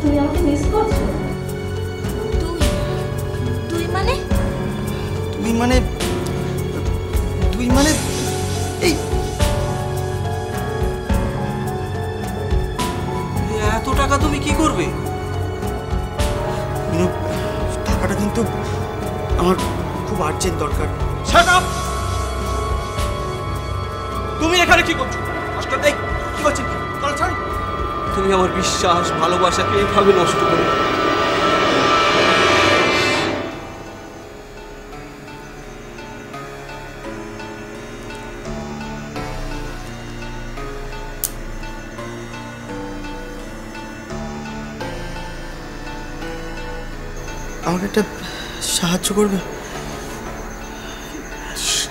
S12: তুমি আমাকে মিস করছো?
S13: তুই মানে এই এত টাকা তুমি কি করবে?
S9: টাকাটা কিন্তু আমার খুব আর্জেন্ট দরকার।
S13: Shut up! তুমি এখানে কি করছো? কি করছেন? তুমি আমার বিশ্বাস ভালোবাসাকে এইভাবে নষ্ট করো।
S9: আমাকে একটা সাহায্য করবে?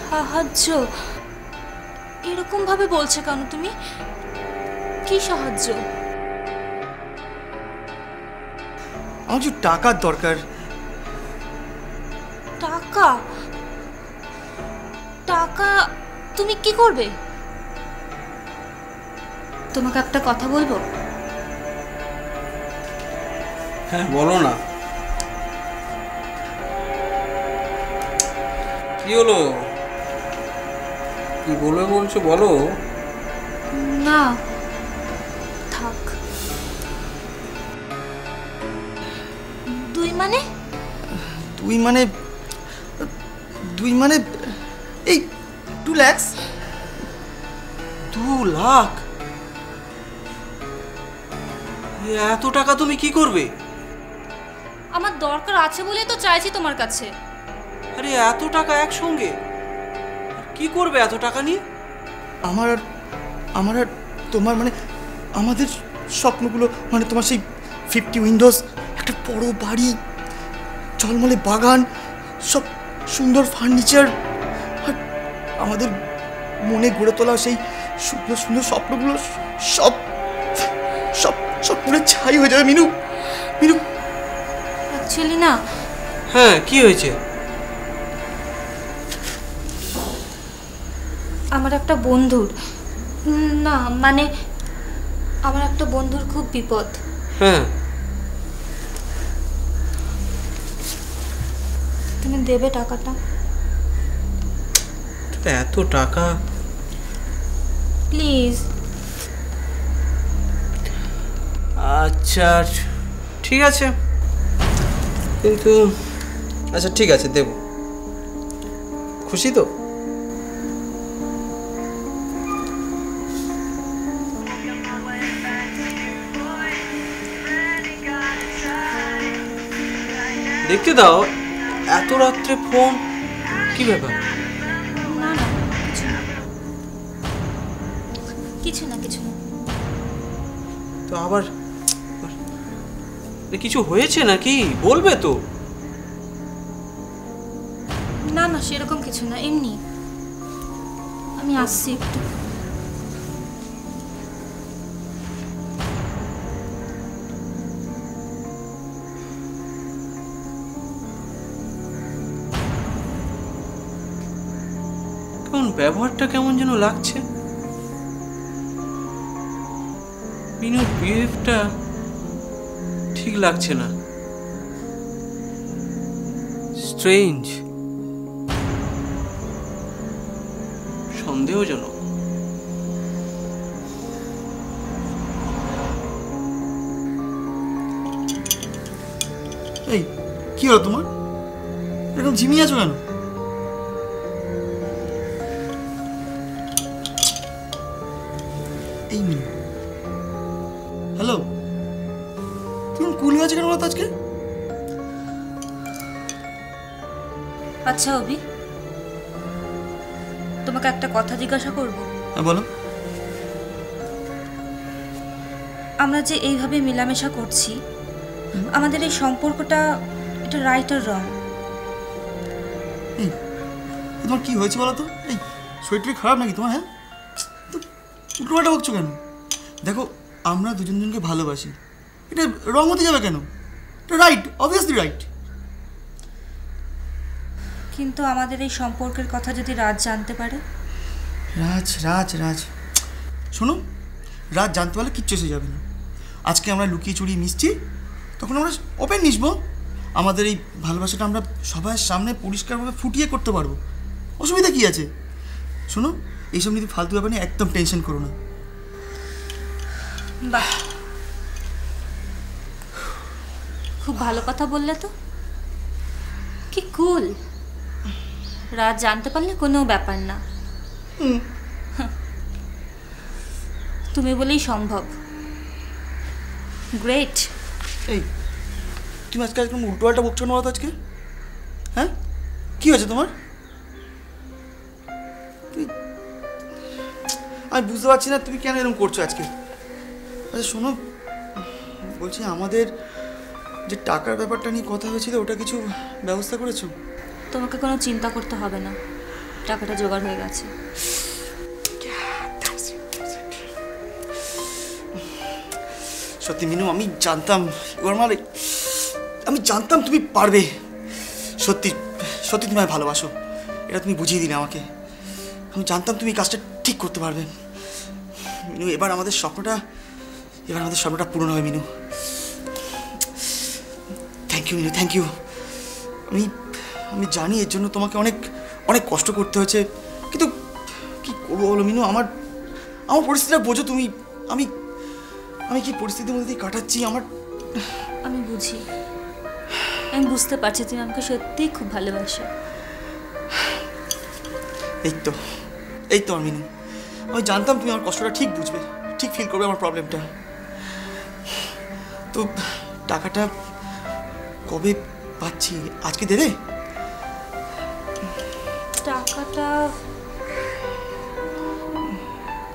S12: সাহায্য? এরকম ভাবে বলছো কেন তুমি? কি সাহায্য?
S9: আমার কিছু টাকার দরকার।
S12: টাকা? টাকা তুমি কি করবে? তোমাকে একটা কথা বলবো?
S13: হ্যাঁ বলো না। কি হলো? কি বলবে বলছো বলো।
S12: না থাক। দুই
S9: মানে এই 2 লাখ।
S13: 2 লাখ? এত টাকা তুমি কি করবে?
S12: আমার দরকার আছে বলেই তো চাইছি তোমার কাছে।
S13: আরে এত টাকা একসঙ্গে কি করবে এত টাকা নিয়ে?
S9: আমার আর তোমার মানে আমাদের স্বপ্নগুলো, মানে তোমার সেই 50 উইন্ডোজ, একটা বড় বাড়ি, ঝলমলে বাগান, সব সুন্দর ফার্নিচার, আর আমাদের মনে গড়ে তোলা সেই সুন্দর সুন্দর স্বপ্নগুলো সব সব সব পুরো ছাই হয়ে যাবে মিনু।
S12: অ্যাকচুয়ালি না।
S13: হ্যাঁ কি হয়েছে?
S12: আমার একটা বন্ধুর, না মানে আমার একটা বন্ধুর খুব বিপদ।
S13: হ্যাঁ
S12: তুমি দেবে টাকাটা?
S13: এত টাকা
S12: প্লিজ।
S13: আচ্ছা ঠিক আছে, কিন্তু আচ্ছা ঠিক আছে দেব। খুশি তো? দেখতে দাও, এত রাত্রে ফোন, কি ব্যাপার?
S12: না না কিছু না।
S13: তো আবার কিছু হয়েছে নাকি? বলবে তো?
S12: না না সেরকম কিছু না, এমনি। আমি আসছি একটু।
S13: ব্যবহারটা কেমন যেন লাগছে। মিনুর বিহেভটা ঠিক লাগছে না, স্ট্রেঞ্জ, সন্দেহজনক।
S9: এই কি হলো তোমার? এরকম ঝিমিয়ে আছো কেন? এই মিনু, হ্যালো, তুমি কুল হয়ে আছে কেন বলতো আজকে?
S12: আচ্ছা অভি, তোমাকে একটা কথা জিজ্ঞাসা করব।
S9: হ্যাঁ বলো।
S12: আমরা যে এইভাবে মেলামেশা করছি, আমাদের এই সম্পর্কটা এটা রাইট আর রং?
S9: তোমার কি হয়েছে বলো তো? এই শরীরটা খারাপ নাকি তোমার? হ্যাঁ, উল্টোপাল্টা বকছো কেন? দেখো, আমরা দুজনকে ভালোবাসি, এটা রং হতে যাবে কেন? এটা রাইট, অবভিয়াসলি রাইট।
S12: কিন্তু আমাদের এই সম্পর্কের কথা যদি রাজ জানতে পারে?
S9: রাজ রাজ রাজ শোনো, রাজ জানতে পারলে কিচ্ছু এসে যাবে না। আজকে আমরা লুকিয়ে চুরিয়ে মিশছি, তখন আমরা ওপেন মিশবো। আমাদের এই ভালোবাসাটা আমরা সবার সামনে পরিষ্কারভাবে ফুটিয়ে করতে পারবো। অসুবিধা কী আছে? শোনো, এইসব নিয়ে ফালতু ব্যাপার নিয়ে একদম টেনশন করো না।
S12: বাহ, খুব ভালো কথা বললে তো। কি কুল। রাজ জানতে পারলে কোনো ব্যাপার না, তুমি বলেই সম্ভব। গ্রেট।
S9: এই তুমি আজকে একদম উল্টোপাল্টা বকছো না আজকে? হ্যাঁ, কি হয়েছে তোমার? আমি বুঝতে পারছি না তুমি কেন এরকম করছো আজকে। আচ্ছা শোনো, বলছি আমাদের যে টাকার ব্যাপারটা নিয়ে কথা হয়েছিল, ওটা কিছু ব্যবস্থা করেছো?
S12: তোমাকে কোনো চিন্তা করতে হবে না, টাকাটা জোগাড় হয়ে গেছে।
S9: সত্যি মিনু, আমি জানতাম আমি জানতাম তুমি পারবে। সত্যি সত্যি তুমি আমায় ভালোবাসো, এটা তুমি বুঝিয়ে দিলে আমাকে। আমি জানতাম তুমি কাজটা ঠিক করতে পারবে মিনু। এবার আমাদের স্বপ্নটা পূরণ হবে Minu. Thank you Minu, thank you. আমি জানি এর জন্য তোমাকে অনেক অনেক কষ্ট করতে হয়েছে, কিন্তু কি করবো বলো মিনু, আমার পরিস্থিতিটা বোঝো তুমি। আমি কি পরিস্থিতির মধ্যে দিয়ে কাটাচ্ছি
S12: আমি বুঝি, আমি বুঝতে পারছি তুমি আমাকে সত্যিই খুব ভালোবাসো।
S9: এই তো মিনু, আমি জানতাম তুমি আমার কষ্টটা ঠিক বুঝবে, ঠিক ফিল করবে আমার প্রবলেমটা। তো টাকাটা কবে পাচ্ছি? আজকে দেবে?
S12: টাকাটা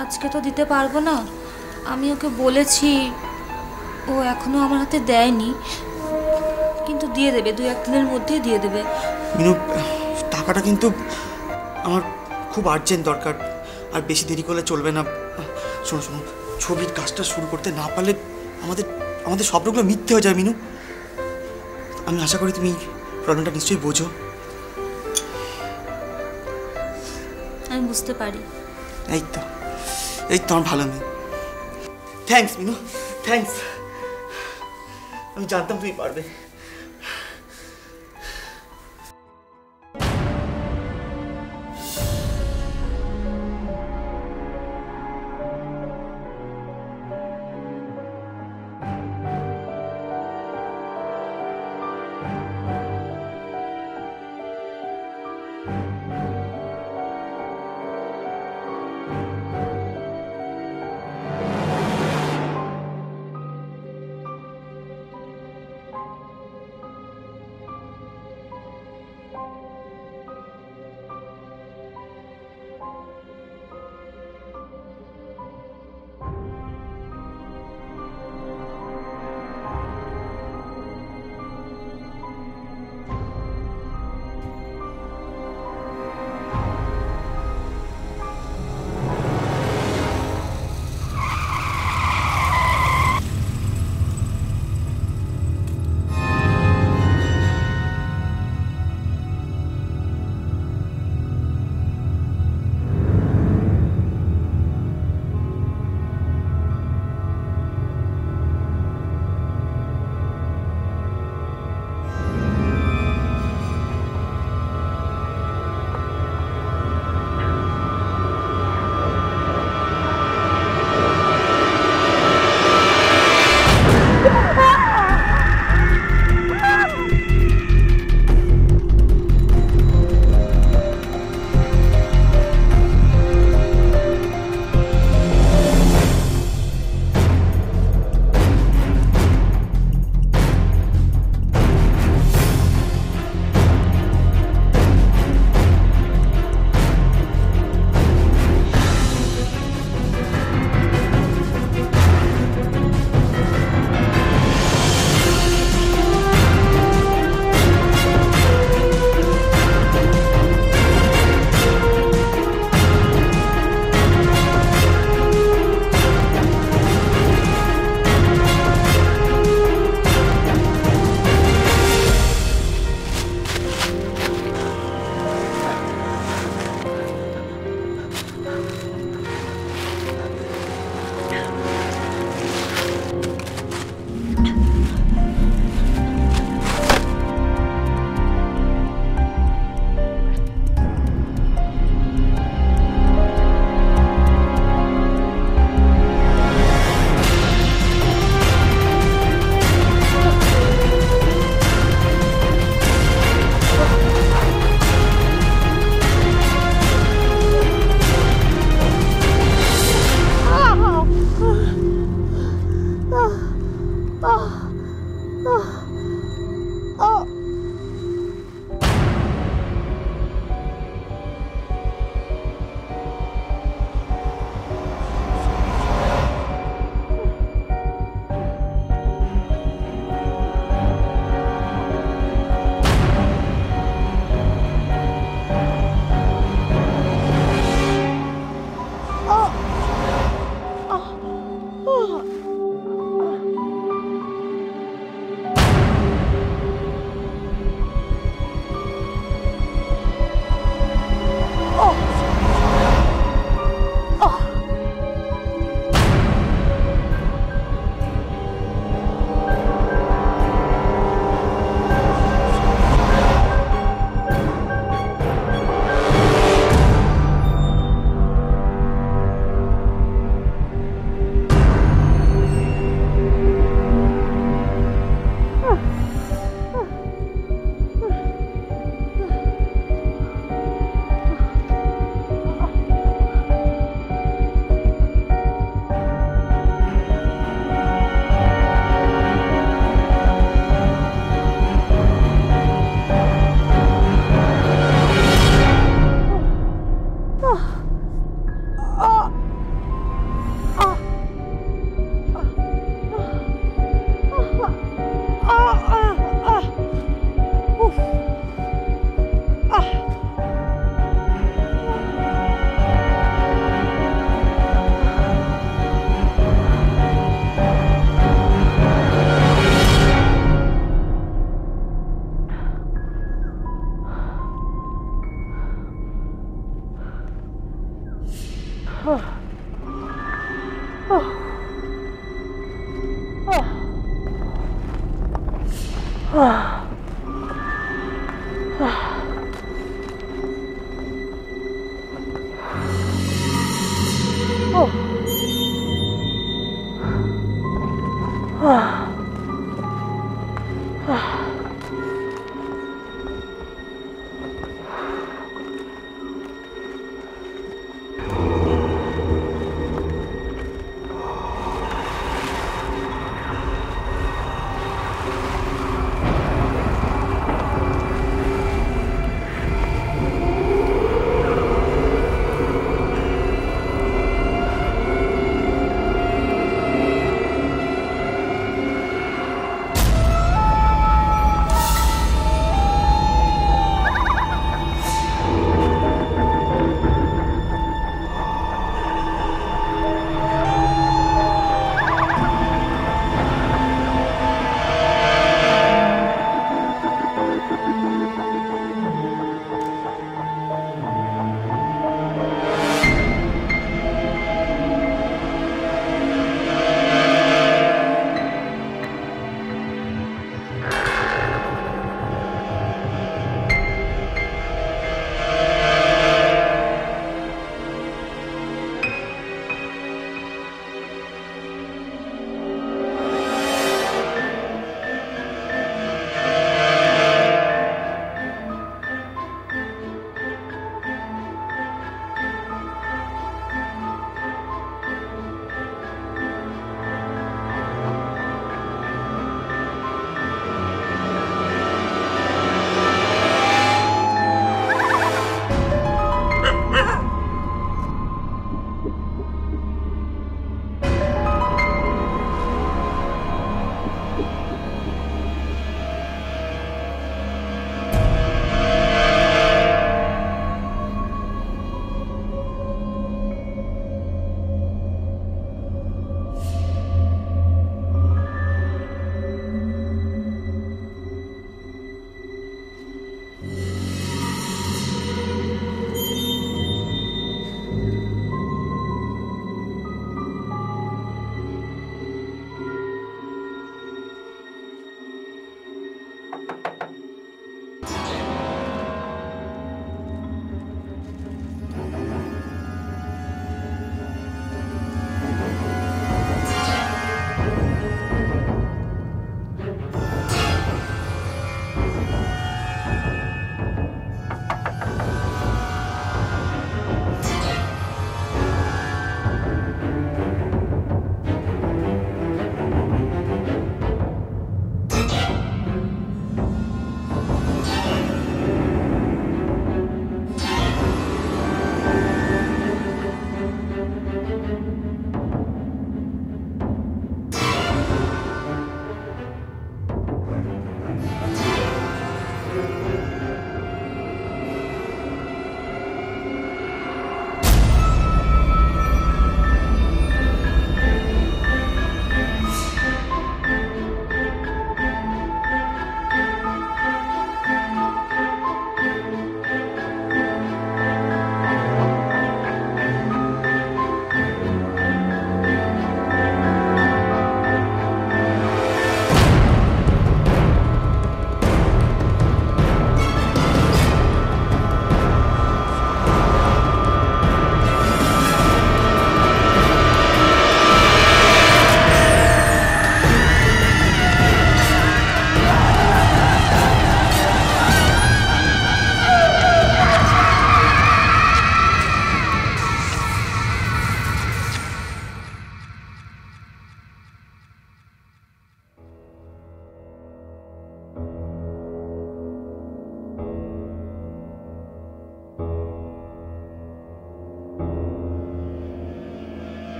S12: আজকে তো দিতে পারবো না। আমি ওকে বলেছি, ও এখনো আমার হাতে দেয়নি, কিন্তু দিয়ে দেবে, 2-1 দিনের মধ্যেই দিয়ে দেবে।
S9: মিনু, টাকাটা কিন্তু আমার খুব আর্জেন্ট দরকার, আর বেশি দেরি করলে চলবে না। শোনো, ছবির কাজটা শুরু করতে না পারলে আমাদের স্বপ্নগুলো মিথ্যে হয়ে যায় মিনু। আমি আশা করি তুমি প্রবলেমটা নিশ্চয়ই বোঝো।
S12: আমি বুঝতে পারি।
S9: এই তো আমার ভালো মেয়ে। Thanks Minu, thanks. আমি জানতাম তুমি পারবে।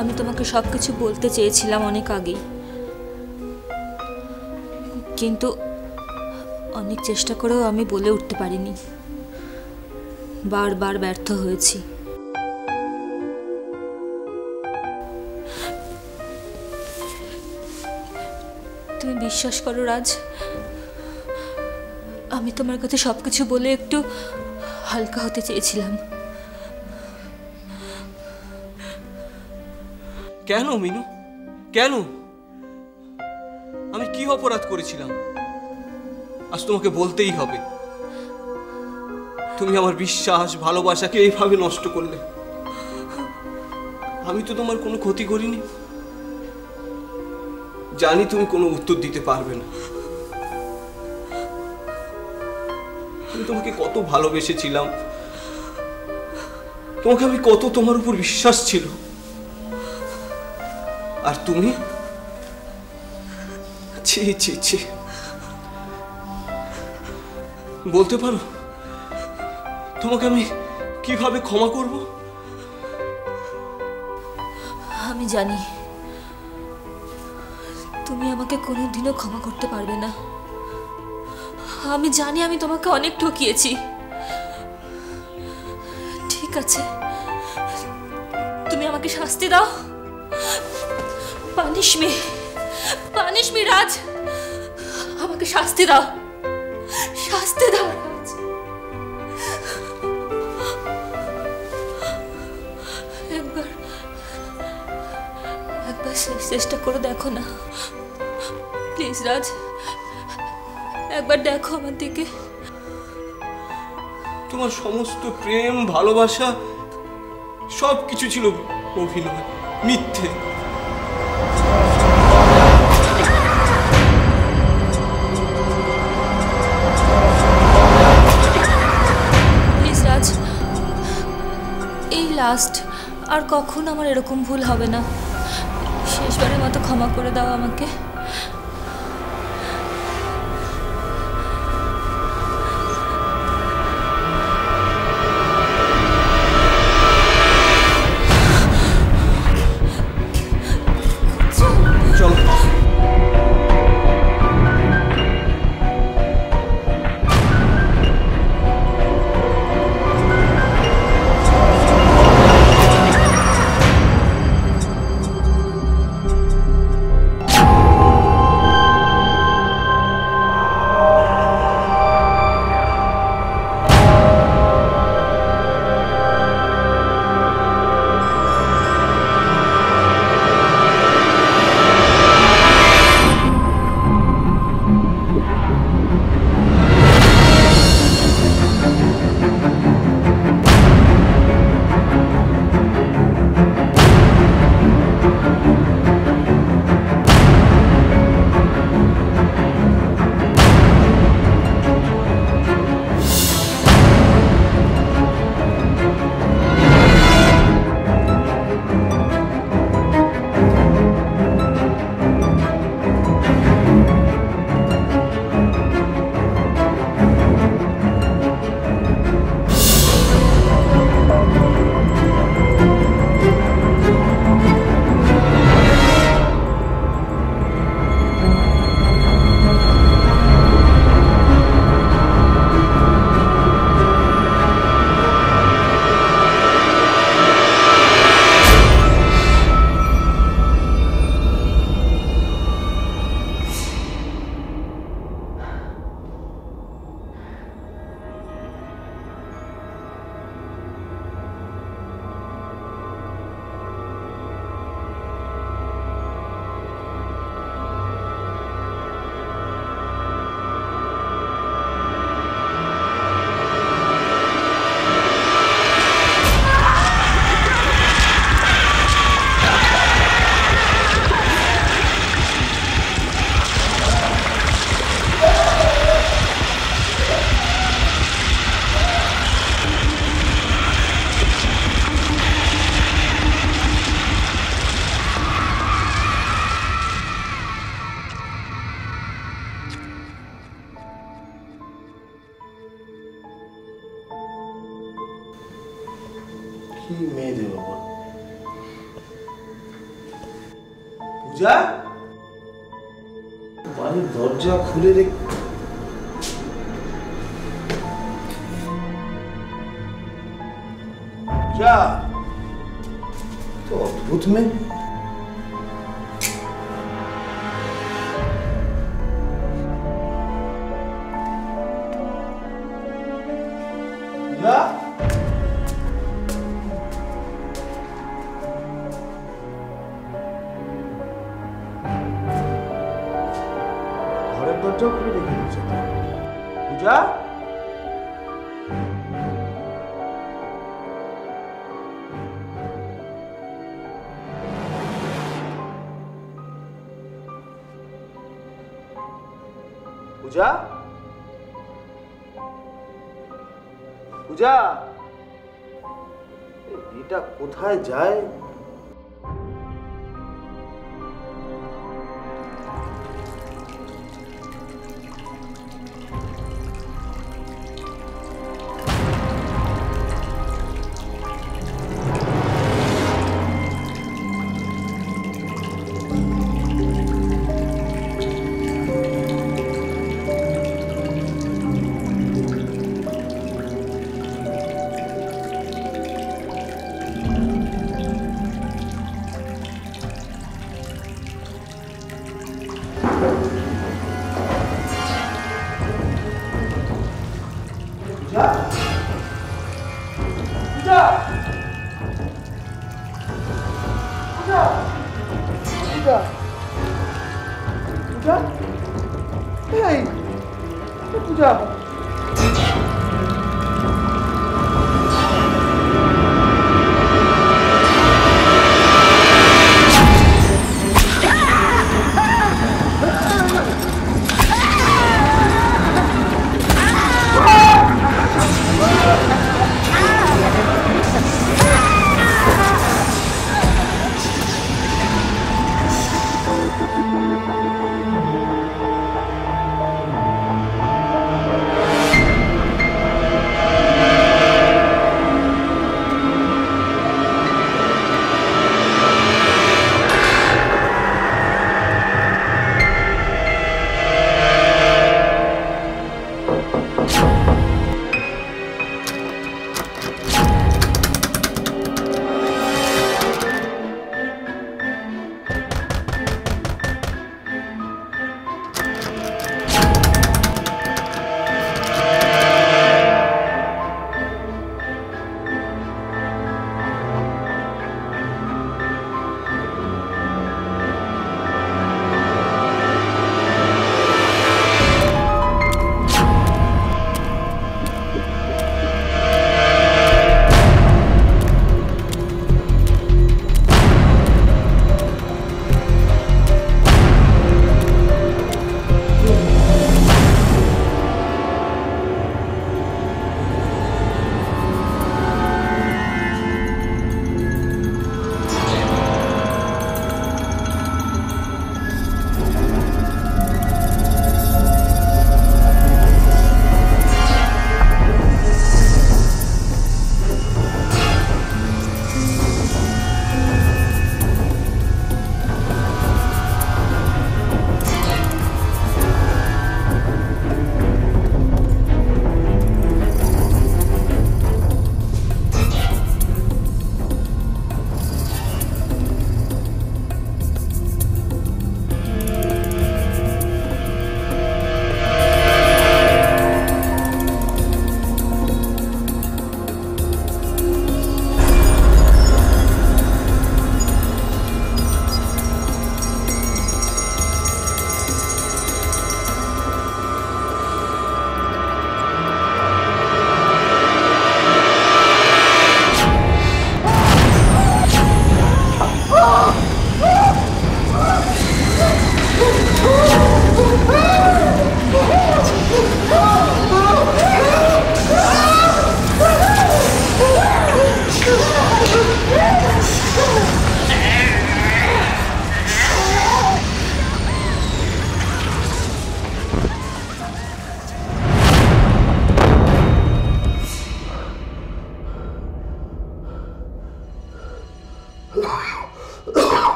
S12: আমি তোমাকে সব কিছু বলতে চেয়েছিলাম অনেক আগেই, কিন্তু অনেক চেষ্টা করেও আমি বলে উঠতে পারিনি। বারবার ব্যর্থ হয়েছি। তুমি বিশ্বাস করো রাজ, আমি তোমার কাছে সবকিছু বলে একটু হালকা হতে চেয়েছিলাম।
S13: কেন মিনু, কেন? আমি কি অপরাধ করেছিলাম আজ তোমাকে বলতেই হবে? তুমি আমার বিশ্বাস ভালোবাসাকে এইভাবে নষ্ট করলে। আমি তো তোমার কোনো ক্ষতি করিনি। জানি তুমি কোনো উত্তর দিতে পারবে না। আমি তোমাকে কত ভালোবেসেছিলাম, তোমাকে আমি কত, তোমার উপর বিশ্বাস ছিল, আর তুমি ছি ছি ছি। বলতে পারো তোমাকে আমি কিভাবে ক্ষমা করব?
S12: আমি জানি তুমি আমাকে কোনোদিনও ক্ষমা করতে পারবে না। আমি জানি আমি তোমাকে অনেক ঠকিয়েছি। ঠিক আছে, তুমি আমাকে শাস্তি দাও। পানিশ মি রাজ, আমাকে শাস্তি দাও, শাস্তি দাও রাজ। একবার চেষ্টা করে দেখো না প্লিজ রাজ, একবার দেখো আমার দিকে।
S13: তোমার সমস্ত প্রেম ভালোবাসা সব কিছু ছিল অভিনয়, মিথ্যে।
S12: প্লিজ রাজ, এই লাস্ট, আর কখন আমার এরকম ভুল হবে না। শেষবারের মতো ক্ষমা করে দাও আমাকে।
S6: কি মেয়েদের ওপর। পূজা, বাড়ির দরজা খুলে রেখে পূজা, তো অদ্ভুত মেয়ে। পূজা, ঘরের দরজা খুলে রেখে দিয়েছে। পূজা, পূজা, পূজা, এটা কোথায় যায়?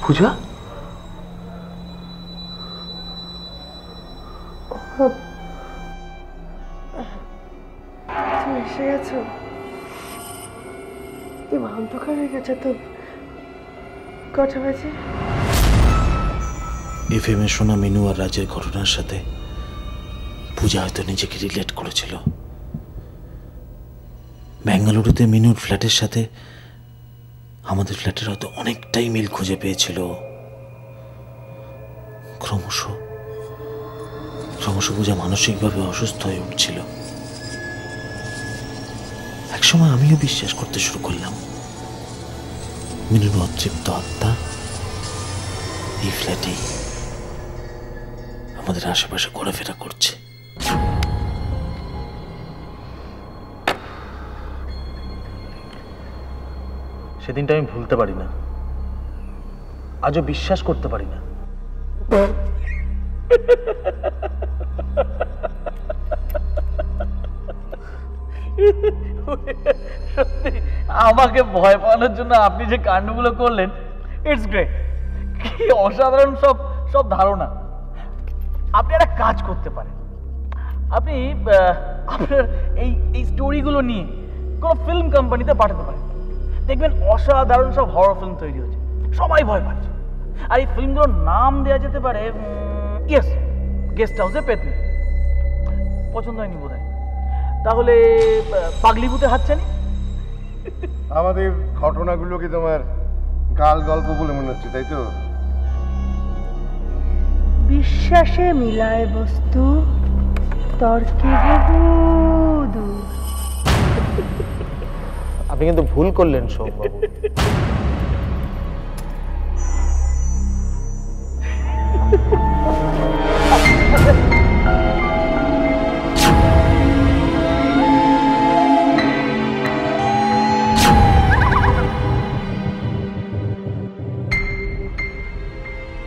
S4: পূজা,
S3: তুমি এসে গেছো? অন্ধকার হয়ে গেছে তো। কটা বাজে?
S2: এফএম এ শোনা মিনু আর রাজের ঘটনার সাথে পূজা হয়তো নিজেকে রিলেট করেছিল। বেঙ্গালুরুতে মিনুর ফ্ল্যাটের সাথে আমাদের ফ্ল্যাটের হয়তো অনেকটাই মিল খুঁজে পেয়েছিল। ক্রমশ পূজা মানসিকভাবে অসুস্থ হয়ে উঠছিল। একসময় আমিও বিশ্বাস করতে শুরু করলাম মিনুর অতৃপ্ত আত্মা এই ফ্ল্যাটেই আমাদের আশেপাশে ঘোরাফেরা করছে।
S6: সেদিনটা আমি ভুলতে পারি না, আজও বিশ্বাস করতে পারি না।
S4: সত্যি আমাকে ভয় পাওয়ানোর জন্য আপনি যে কাণ্ডগুলো করলেন, ইটস গ্রেট। কি অসাধারণ সব ধারণা। আপনি একটা কাজ করতে পারেন, আপনি আপনার এই স্টোরিগুলো নিয়ে কোনো ফিল্ম কোম্পানিতে পাঠাতে পারেন। দেখবেন অসাধারণ সব হরর ফিল্ম তৈরি হচ্ছে, সবাই ভয় পাচ্ছে। আর এই ফিল্মগুলোর নাম দেওয়া যেতে পারে ইয়েস গেস্ট হাউসে পেতনি। পছন্দ হয়নি বোধ হয়? তাহলে পাগলিভূতে হাতছানি।
S5: আমাদের ঘটনাগুলো কি তোমার গাল গল্প বলে মনে হচ্ছে, তাই তো?
S10: বিশ্বাসে মিলায় বস্তু, তর্কে দূর।
S6: আপনি কিন্তু ভুল করলেন সোমবাবু।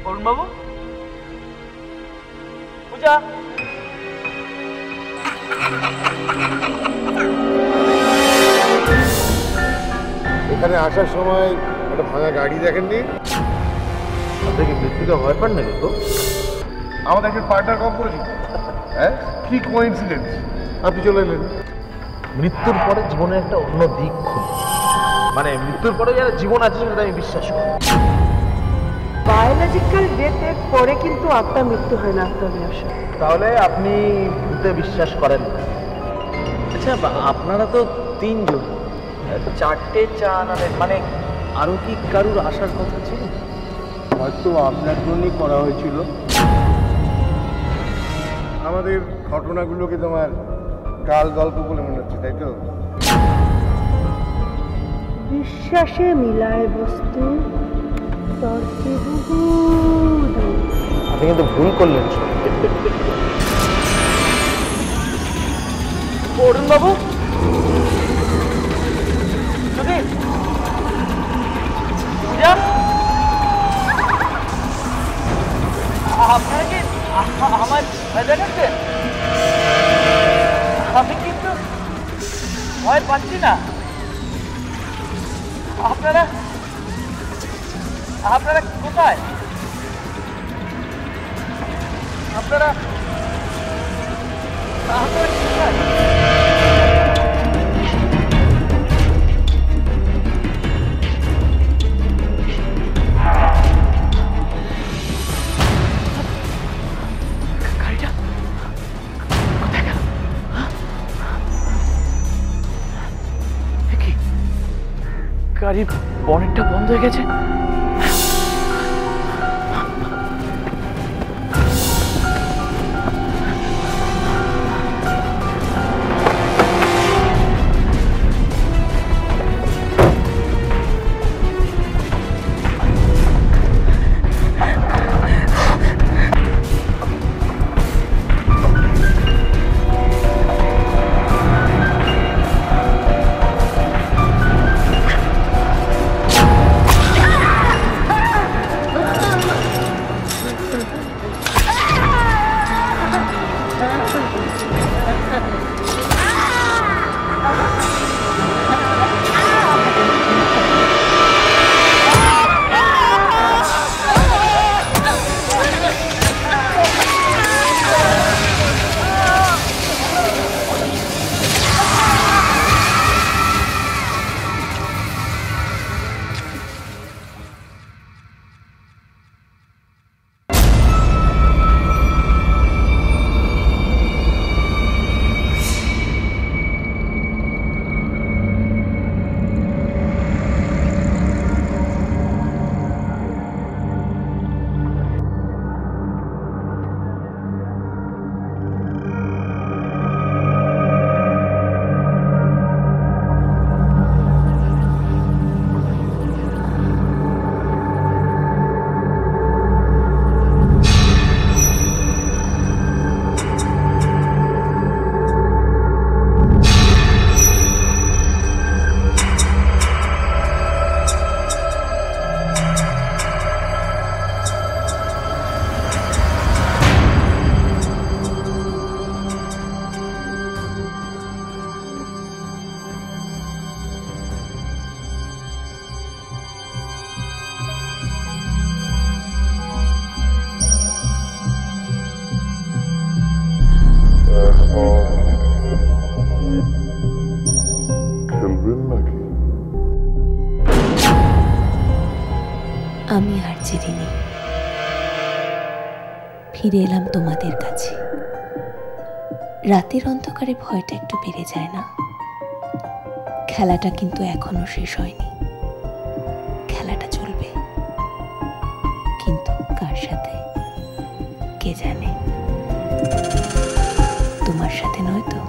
S4: অরুণ বাবু, পূজা,
S5: এখানে আসার সময় একটা ভাঙা গাড়ি দেখেননি?
S6: আপনি কি মৃত্যুকে ভয় পান নাকি? তো
S5: আমাদের একজন পার্টনার কম করেছিল। হ্যাঁ, কি কোইন্সিডেন্স, আপনি চলে এলেন।
S6: মৃত্যুর পরে জীবনের একটা অন্য দিক খুলে, মানে মৃত্যুর পরে যারা জীবন আছে সেটা আমি বিশ্বাস করি।
S3: বায়োলজিক্যাল ডেথের পরে কিন্তু আত্মা মৃত্যু হয় না, আত্মবিনাশে।
S6: তাহলে আপনি ভূতে বিশ্বাস করেন না?
S4: আচ্ছা, আপনারা তো তিনজন, চারটে চা আনালেন, মানে আরো কি কারুর আসার কথা ছিল?
S7: হয়তো আপনার জন্যই করা হয়েছিল।
S5: আমাদের ঘটনাগুলো কি তোমার গাল গল্প বলে মনে হচ্ছে, তাই তো?
S10: বিশ্বাসে মিলায় বস্তু, তর্কে দূর।
S6: আপনি কিন্তু ভুল করলেন।
S4: অরুণ বাবু, সুধীর, পূজা, আপনারা কি আমার ভয় দেখাচ্ছেন? আমি কিন্তু ভয় পাচ্ছি না। আপনারা কোথায়? আপনারা কোথায়? গাড়ির বনেটটা বন্ধ হয়ে গেছে।
S11: আমি আর চিনি, ফিরে এলাম তোমাদের কাছে। রাতের অন্ধকারে ভয়টা একটু বেড়ে যায় না? খেলাটা কিন্তু এখনো শেষ হয়নি, খেলাটা চলবে, কিন্তু কার সাথে কে জানে? তোমার সাথে নয় তো?